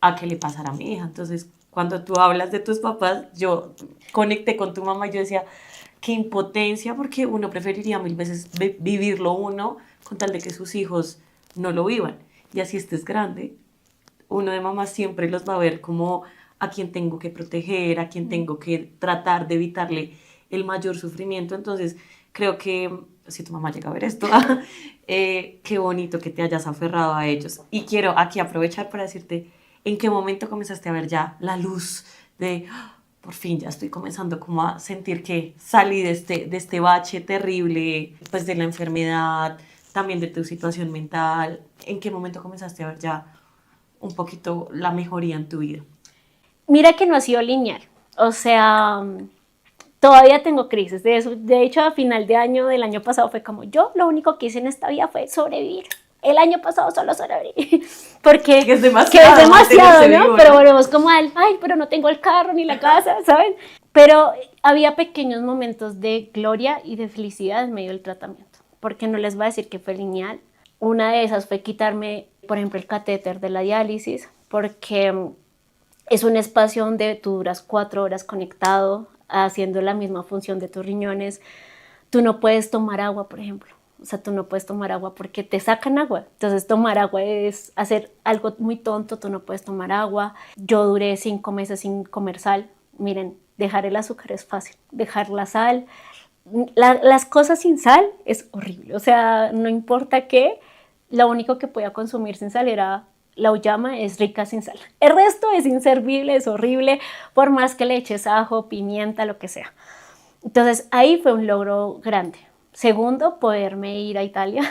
a que le pasara a mi hija. Entonces, cuando tú hablas de tus papás, yo conecté con tu mamá y yo decía, qué impotencia, porque uno preferiría mil veces vivirlo uno con tal de que sus hijos no lo vivan. Y así estés grande, uno de mamá siempre los va a ver como a quien tengo que proteger, a quien tengo que tratar de evitarle el mayor sufrimiento. Entonces, creo que si tu mamá llega a ver esto, qué bonito que te hayas aferrado a ellos. Y quiero aquí aprovechar para decirte en qué momento comenzaste a ver ya la luz de, "Ah, por fin ya estoy comenzando como a sentir que salí de este bache terrible, pues de la enfermedad, también de tu situación mental. ¿En qué momento comenzaste a ver ya un poquito la mejoría en tu vida? Mira que no ha sido lineal, o sea, todavía tengo crisis. De hecho, a final de año del año pasado fue como, yo lo único que hice en esta vida fue sobrevivir. El año pasado solo sobreviví, porque Que es demasiado, que es demasiado, ¿no? vivo, Pero ¿no? volvemos como al, ay, pero no tengo el carro ni la casa, ¿saben? Pero había pequeños momentos de gloria y de felicidad en medio del tratamiento, porque no les voy a decir que fue lineal. Una de esas fue quitarme, por ejemplo, el catéter de la diálisis, porque es un espacio donde tú duras 4 horas conectado, haciendo la misma función de tus riñones. Tú no puedes tomar agua, por ejemplo. O sea, tú no puedes tomar agua porque te sacan agua. Entonces, tomar agua es hacer algo muy tonto. Tú no puedes tomar agua. Yo duré 5 meses sin comer sal. Miren, dejar el azúcar es fácil. Dejar la sal. Las cosas sin sal es horrible. O sea, no importa qué, lo único que podía consumir sin sal era la uyama, es rica sin sal. El resto es inservible, es horrible, por más que le eches ajo, pimienta, lo que sea. Entonces ahí fue un logro grande. Segundo, poderme ir a Italia,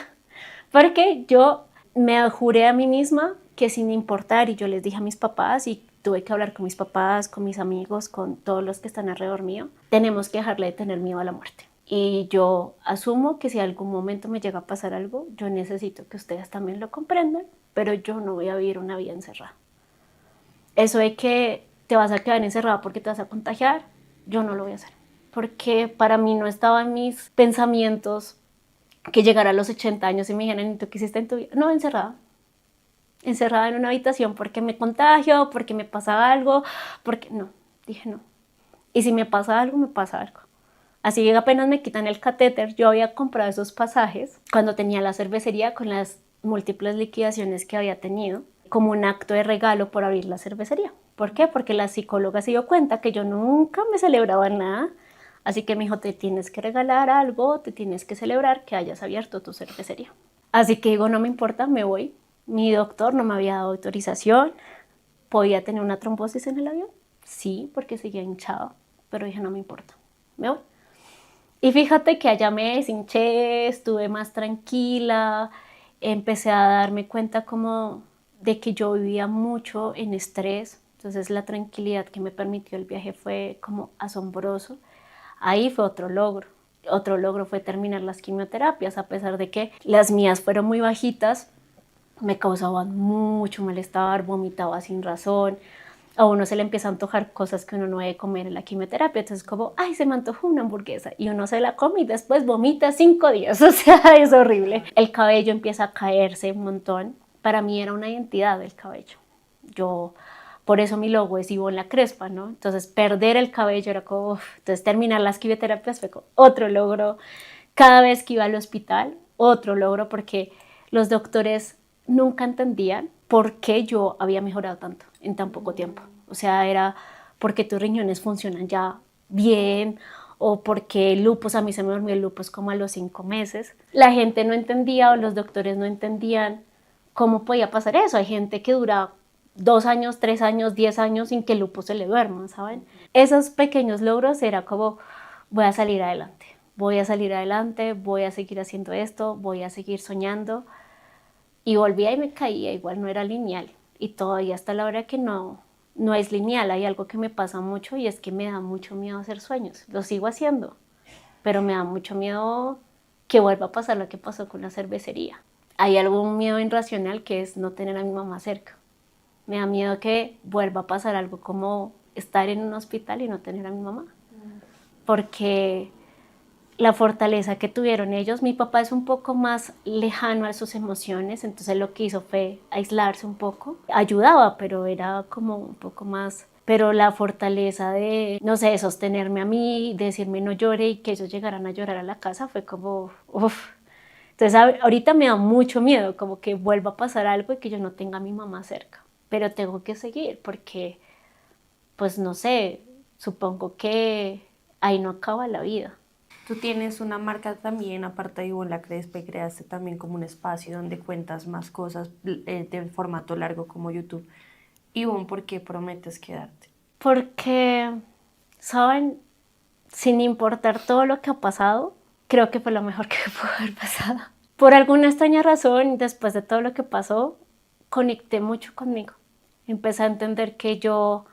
porque yo me juré a mí misma que sin importar, y yo les dije a mis papás, y tuve que hablar con mis papás, con mis amigos, con todos los que están alrededor mío, tenemos que dejarle de tener miedo a la muerte. Y yo asumo que si algún momento me llega a pasar algo, yo necesito que ustedes también lo comprendan, pero yo no voy a vivir una vida encerrada. Eso de que te vas a quedar encerrada porque te vas a contagiar, yo no lo voy a hacer. Porque para mí no estaba en mis pensamientos que llegara a los 80 años y me dijeran, ¿y tú qué hiciste en tu vida? No, encerrada. Encerrada en una habitación porque me contagio, porque me pasa algo, porque no, dije no. Y si me pasa algo, me pasa algo. Así que apenas me quitan el catéter, yo había comprado esos pasajes cuando tenía la cervecería con las múltiples liquidaciones que había tenido, como un acto de regalo por abrir la cervecería. ¿Por qué? Porque la psicóloga se dio cuenta que yo nunca me celebraba nada, así que me dijo, te tienes que regalar algo, te tienes que celebrar que hayas abierto tu cervecería. Así que digo, no me importa, me voy. Mi doctor no me había dado autorización. ¿Podía tener una trombosis en el avión? Sí, porque seguía hinchado, pero dije, no me importa, me voy. Y fíjate que allá me deshinché, estuve más tranquila, empecé a darme cuenta como de que yo vivía mucho en estrés, entonces la tranquilidad que me permitió el viaje fue como asombroso. Ahí fue otro logro. Otro logro fue terminar las quimioterapias, a pesar de que las mías fueron muy bajitas, me causaban mucho malestar, vomitaba sin razón. A uno se le empieza a antojar cosas que uno no debe comer en la quimioterapia, entonces como, ay, se me antojó una hamburguesa, y uno se la come y después vomita 5 días, o sea, es horrible. El cabello empieza a caerse un montón, para mí era una identidad el cabello. Yo, por eso mi logo es Ivonne la Crespa, ¿no? Entonces perder el cabello era como, uf. Entonces terminar las quimioterapias fue como otro logro. Cada vez que iba al hospital, otro logro, porque los doctores nunca entendían por qué yo había mejorado tanto en tan poco tiempo. O sea, era porque tus riñones funcionan ya bien o porque el lupus, a mí se me durmió el lupus como a los 5 meses. La gente no entendía o los doctores no entendían cómo podía pasar eso. Hay gente que dura 2 años, 3 años, 10 años sin que el lupus se le duerma, ¿saben? Esos pequeños logros era como, voy a salir adelante, voy a salir adelante, voy a seguir haciendo esto, voy a seguir soñando. Y volvía y me caía, igual no era lineal. Y todavía hasta la hora que no es lineal, hay algo que me pasa mucho y es que me da mucho miedo hacer sueños. Lo sigo haciendo, pero me da mucho miedo que vuelva a pasar lo que pasó con la cervecería. Hay algún miedo irracional que es no tener a mi mamá cerca. Me da miedo que vuelva a pasar algo como estar en un hospital y no tener a mi mamá. Porque la fortaleza que tuvieron ellos, mi papá es un poco más lejano a sus emociones, entonces lo que hizo fue aislarse un poco. Ayudaba, pero era como un poco más... Pero la fortaleza de, no sé, sostenerme a mí, decirme no llore y que ellos llegaran a llorar a la casa fue como, uff. Entonces ahorita me da mucho miedo, como que vuelva a pasar algo y que yo no tenga a mi mamá cerca. Pero tengo que seguir porque, pues no sé, supongo que ahí no acaba la vida. Tú tienes una marca también, aparte de Ivonne La Crespa, y creaste también como un espacio donde cuentas más cosas de formato largo como YouTube. Ivonne, ¿por qué prometes quedarte? Porque, ¿saben? Sin importar todo lo que ha pasado, creo que fue lo mejor que me pudo haber pasado. Por alguna extraña razón, después de todo lo que pasó, conecté mucho conmigo. Empecé a entender que yo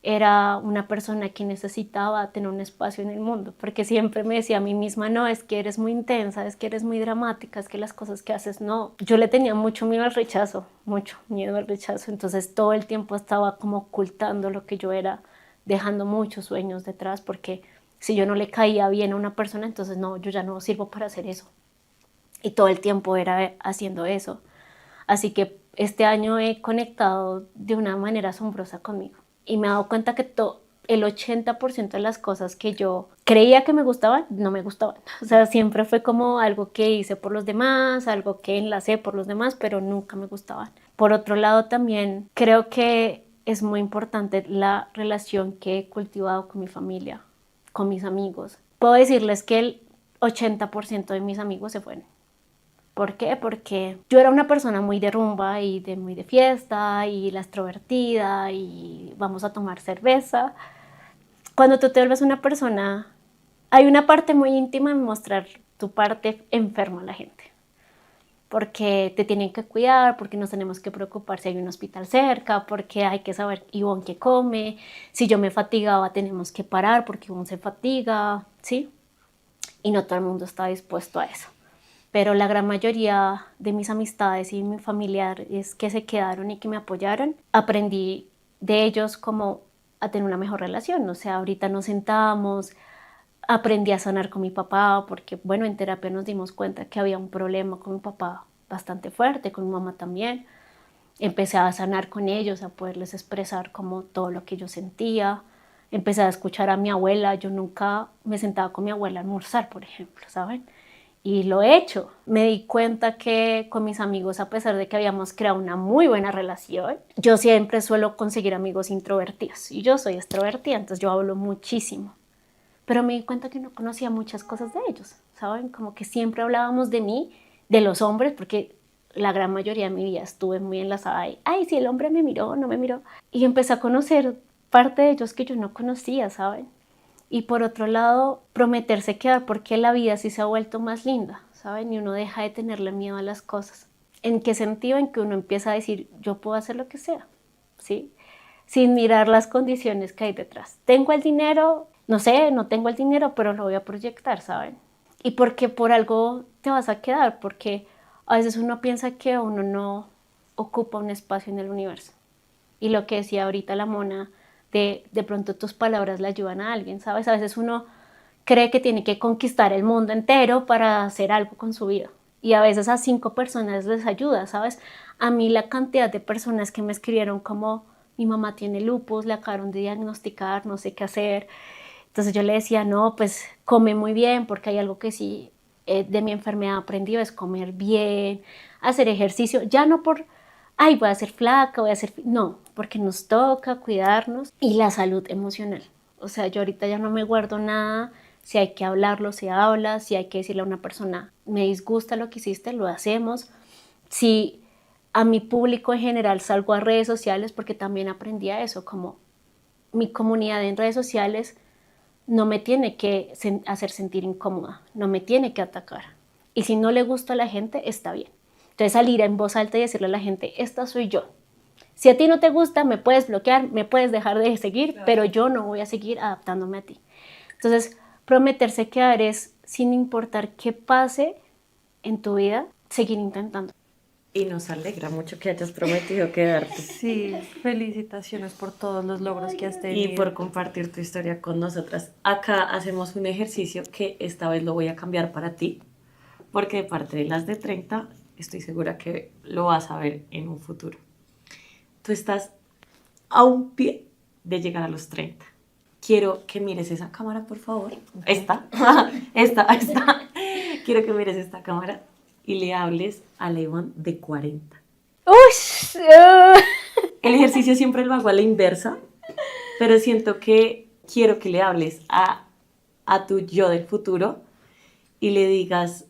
era una persona que necesitaba tener un espacio en el mundo, porque siempre me decía a mí misma, no, es que eres muy intensa, es que eres muy dramática, es que las cosas que haces no. Yo le tenía mucho miedo al rechazo, mucho miedo al rechazo, entonces todo el tiempo estaba como ocultando lo que yo era, dejando muchos sueños detrás, porque si yo no le caía bien a una persona, entonces no, yo ya no sirvo para hacer eso. Y todo el tiempo era haciendo eso. Así que este año he conectado de una manera asombrosa conmigo. Y me he dado cuenta que el 80% de las cosas que yo creía que me gustaban, no me gustaban. O sea, siempre fue como algo que hice por los demás, algo que enlacé por los demás, pero nunca me gustaban. Por otro lado, también creo que es muy importante la relación que he cultivado con mi familia, con mis amigos. Puedo decirles que el 80% de mis amigos se fueron. ¿Por qué? Porque yo era una persona muy de rumba y muy de fiesta y la extrovertida y vamos a tomar cerveza. Cuando tú te vuelves una persona, hay una parte muy íntima en mostrar tu parte enferma a la gente. Porque te tienen que cuidar, porque nos tenemos que preocupar si hay un hospital cerca, porque hay que saber Ivonne qué come, si yo me fatigaba tenemos que parar porque Ivonne se fatiga, ¿sí? Y no todo el mundo está dispuesto a eso. Pero la gran mayoría de mis amistades y mis familiares que se quedaron y que me apoyaron, aprendí de ellos como a tener una mejor relación. O sea, ahorita nos sentamos, aprendí a sanar con mi papá, porque bueno, en terapia nos dimos cuenta que había un problema con mi papá bastante fuerte, con mi mamá también. Empecé a sanar con ellos, a poderles expresar como todo lo que yo sentía. Empecé a escuchar a mi abuela. Yo nunca me sentaba con mi abuela a almorzar, por ejemplo, ¿saben? Y lo he hecho. Me di cuenta que con mis amigos, a pesar de que habíamos creado una muy buena relación, yo siempre suelo conseguir amigos introvertidos. Y yo soy extrovertida, entonces yo hablo muchísimo. Pero me di cuenta que no conocía muchas cosas de ellos, ¿saben? Como que siempre hablábamos de mí, de los hombres, porque la gran mayoría de mi vida estuve muy enlazada ahí. Ay, si el hombre me miró, no me miró. Y empecé a conocer parte de ellos que yo no conocía, ¿saben? Y por otro lado, prometerse quedar porque la vida sí se ha vuelto más linda, ¿saben? Y uno deja de tenerle miedo a las cosas. ¿En qué sentido? En que uno empieza a decir, yo puedo hacer lo que sea, ¿sí? Sin mirar las condiciones que hay detrás. ¿Tengo el dinero? No sé, no tengo el dinero, pero lo voy a proyectar, ¿saben? Y porque por algo te vas a quedar, porque a veces uno piensa que uno no ocupa un espacio en el universo. Y lo que decía ahorita la Mona, de pronto tus palabras le ayudan a alguien, ¿sabes? A veces uno cree que tiene que conquistar el mundo entero para hacer algo con su vida. Y a veces a 5 personas les ayuda, ¿sabes? A mí la cantidad de personas que me escribieron como mi mamá tiene lupus, le acabaron de diagnosticar, no sé qué hacer. Entonces yo le decía, no, pues come muy bien, porque hay algo que sí de mi enfermedad aprendido es comer bien, hacer ejercicio, ya no por ay, voy a ser flaca, voy a ser... No, porque nos toca cuidarnos y la salud emocional. O sea, yo ahorita ya no me guardo nada. Si hay que hablarlo, se habla. Si hay que decirle a una persona, me disgusta lo que hiciste, lo hacemos. Si a mi público en general salgo a redes sociales, porque también aprendí a eso, como mi comunidad en redes sociales no me tiene que hacer sentir incómoda, no me tiene que atacar. Y si no le gusta a la gente, está bien. Entonces salir en voz alta y decirle a la gente, esta soy yo. Si a ti no te gusta, me puedes bloquear, me puedes dejar de seguir, claro, pero yo no voy a seguir adaptándome a ti. Entonces, prometerse quedar es, sin importar qué pase en tu vida, seguir intentando. Y nos alegra mucho que hayas prometido quedarte. Sí, felicitaciones por todos los logros que has tenido. Y por compartir tu historia con nosotras. Acá hacemos un ejercicio que esta vez lo voy a cambiar para ti, porque de parte de las de 30, estoy segura que lo vas a ver en un futuro. Tú estás a un pie de llegar a los 30. Quiero que mires esa cámara, por favor. Esta. Quiero que mires esta cámara y le hables a la Ivonne de 40. El ejercicio siempre lo hago a la inversa, pero siento que quiero que le hables a tu yo del futuro y le digas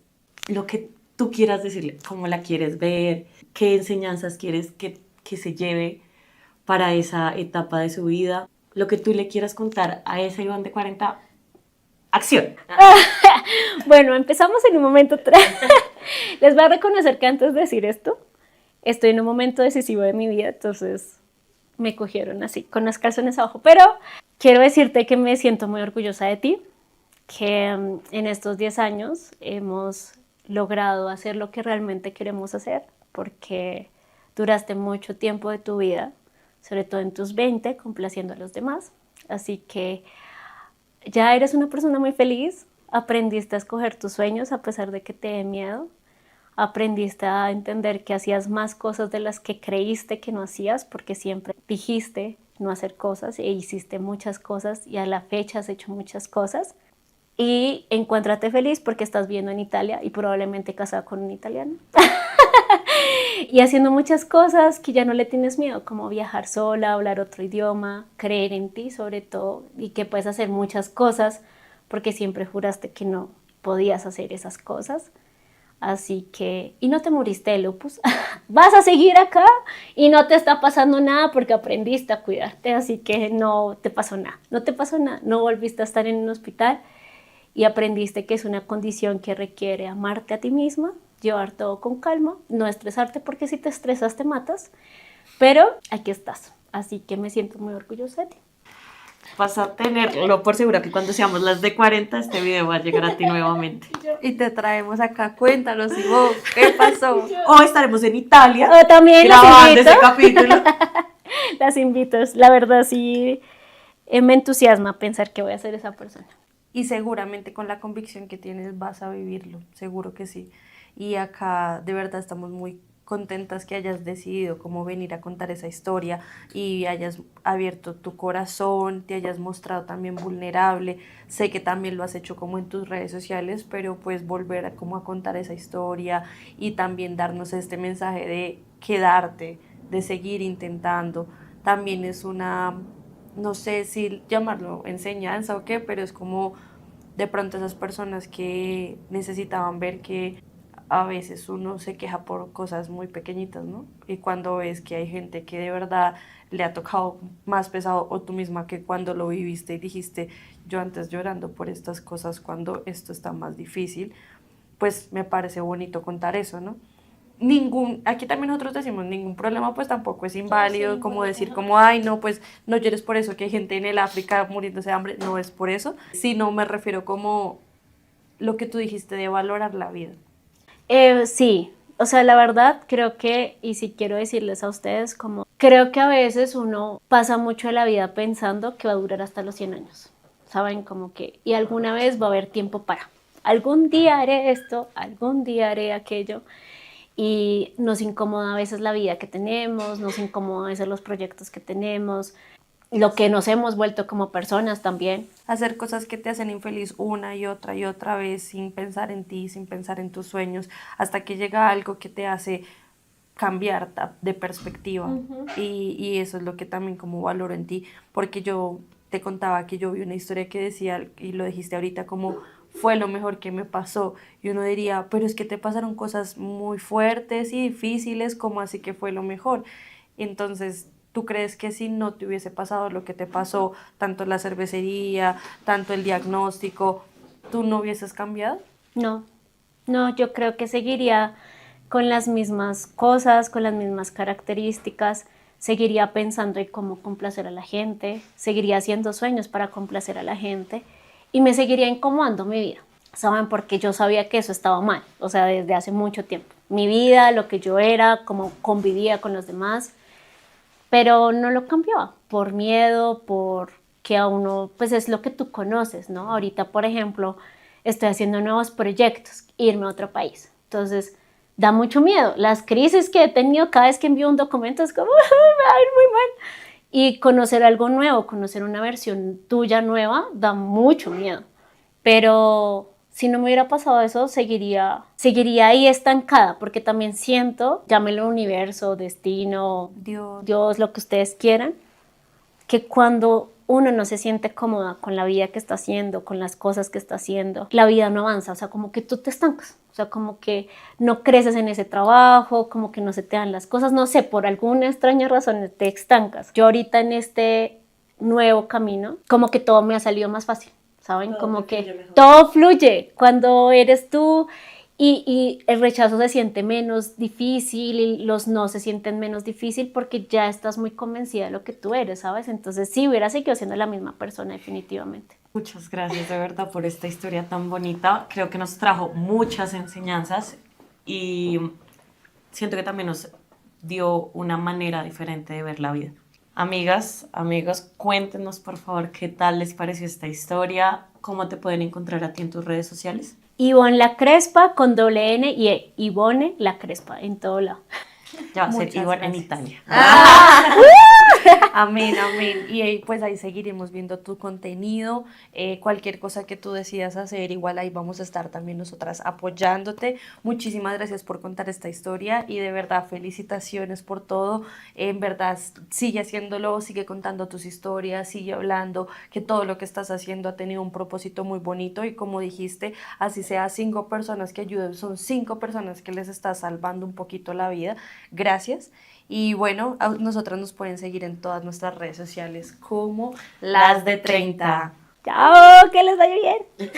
lo que tú quieras decirle, cómo la quieres ver, qué enseñanzas quieres que se lleve para esa etapa de su vida, lo que tú le quieras contar a esa Ivonne de 40. ¡Acción! Bueno, empezamos en un momento. Les voy a reconocer que antes de decir esto, estoy en un momento decisivo de mi vida, entonces me cogieron así, con los calzones abajo. Pero quiero decirte que me siento muy orgullosa de ti, que en estos 10 años hemos logrado hacer lo que realmente queremos hacer, porque duraste mucho tiempo de tu vida, sobre todo en tus 20, complaciendo a los demás. Así que ya eres una persona muy feliz, aprendiste a escoger tus sueños a pesar de que te dé miedo, aprendiste a entender que hacías más cosas de las que creíste que no hacías, porque siempre dijiste no hacer cosas e hiciste muchas cosas y a la fecha has hecho muchas cosas. Y encuéntrate feliz porque estás viviendo en Italia y probablemente casada con un italiano. Y haciendo muchas cosas que ya no le tienes miedo, como viajar sola, hablar otro idioma, creer en ti sobre todo, y que puedes hacer muchas cosas porque siempre juraste que no podías hacer esas cosas. Así que, y no te moriste de lupus, vas a seguir acá y no te está pasando nada porque aprendiste a cuidarte, así que no te pasó nada, no volviste a estar en un hospital y aprendiste que es una condición que requiere amarte a ti misma, llevar todo con calma, no estresarte porque si te estresas te matas, pero aquí estás, así que me siento muy orgullosa de ti. Vas a tenerlo por seguro que cuando seamos las de 40 este video va a llegar a ti nuevamente. Y te traemos acá, cuéntanos, y vos, ¿qué pasó? O estaremos en Italia también grabando ese capítulo. Las invito, la verdad sí me entusiasma pensar que voy a ser esa persona. Y seguramente con la convicción que tienes vas a vivirlo, seguro que sí. Y acá de verdad estamos muy contentas que hayas decidido cómo venir a contar esa historia y hayas abierto tu corazón, te hayas mostrado también vulnerable. Sé que también lo has hecho como en tus redes sociales, pero pues volver a contar esa historia y también darnos este mensaje de quedarte, de seguir intentando. También es una, no sé si llamarlo enseñanza o qué, pero es como de pronto esas personas que necesitaban ver que a veces uno se queja por cosas muy pequeñitas, ¿no? Y cuando ves que hay gente que de verdad le ha tocado más pesado, o tú misma que cuando lo viviste y dijiste, yo antes llorando por estas cosas cuando esto está más difícil, pues me parece bonito contar eso, ¿no? Aquí también nosotros decimos, ningún problema pues tampoco es inválido, sí, como decir como, ay no, pues no llores por eso, que hay gente en el África muriéndose de hambre, no es por eso, sino me refiero como lo que tú dijiste de valorar la vida. Sí, o sea, la verdad creo que, y si quiero decirles a ustedes, como creo que a veces uno pasa mucho de la vida pensando que va a durar hasta los 100 años, ¿saben? Como que, y alguna vez va a haber tiempo para, algún día haré esto, algún día haré aquello, y nos incomoda a veces la vida que tenemos, nos incomoda a veces los proyectos que tenemos, lo que nos hemos vuelto como personas también. Hacer cosas que te hacen infeliz una y otra vez sin pensar en ti, sin pensar en tus sueños, hasta que llega algo que te hace cambiar de perspectiva. Y eso es lo que también como valoro en ti, porque yo te contaba que yo vi una historia que decía, y lo dijiste ahorita, como fue lo mejor que me pasó. Y uno diría, pero es que te pasaron cosas muy fuertes y difíciles, ¿cómo así que fue lo mejor? Entonces, ¿tú crees que si no te hubiese pasado lo que te pasó, tanto la cervecería, tanto el diagnóstico, tú no hubieses cambiado? No, no, yo creo que seguiría con las mismas cosas, con las mismas características, seguiría pensando en cómo complacer a la gente, seguiría haciendo sueños para complacer a la gente y me seguiría incomodando mi vida. ¿Saben? Porque yo sabía que eso estaba mal, o sea, desde hace mucho tiempo. Mi vida, lo que yo era, cómo convivía con los demás, pero no lo cambiaba por miedo, por que a uno, pues es lo que tú conoces, ¿no? Ahorita, por ejemplo, estoy haciendo nuevos proyectos, irme a otro país. Entonces, da mucho miedo. Las crisis que he tenido cada vez que envío un documento es como, me va a ir muy mal. Y conocer algo nuevo, conocer una versión tuya nueva, da mucho miedo. Pero si no me hubiera pasado eso, seguiría ahí estancada, porque también siento, llámelo universo, destino, Dios, lo que ustedes quieran, que cuando uno no se siente cómoda con la vida que está haciendo, con las cosas que está haciendo, la vida no avanza, o sea, como que tú te estancas, o sea, como que no creces en ese trabajo, como que no se te dan las cosas, no sé, por alguna extraña razón te estancas. Yo ahorita en este nuevo camino, como que todo me ha salido más fácil, ¿saben? Como que todo fluye cuando eres tú. Y el rechazo se siente menos difícil y los no se sienten menos difícil porque ya estás muy convencida de lo que tú eres, ¿sabes? Entonces sí, hubiera seguido siendo la misma persona definitivamente. Muchas gracias de verdad por esta historia tan bonita. Creo que nos trajo muchas enseñanzas y siento que también nos dio una manera diferente de ver la vida. Amigas, amigos, cuéntenos por favor qué tal les pareció esta historia, cómo te pueden encontrar a ti en tus redes sociales. Ivonne La Crespa con doble N y E. Ivonne La Crespa en todo lado. Ya va a ser Muchas igual en gracias. Italia. Amén, amén. Y pues ahí seguiremos viendo tu contenido, cualquier cosa que tú decidas hacer, igual ahí vamos a estar también nosotras apoyándote. Muchísimas gracias por contar esta historia y de verdad felicitaciones por todo. En verdad sigue haciéndolo, sigue contando tus historias, sigue hablando, que todo lo que estás haciendo ha tenido un propósito muy bonito y como dijiste, así sea 5 personas que ayuden, son 5 personas que les estás salvando un poquito la vida. Gracias. Y bueno, nosotras nos pueden seguir en todas nuestras redes sociales como Las de 30. Chao, que les vaya bien.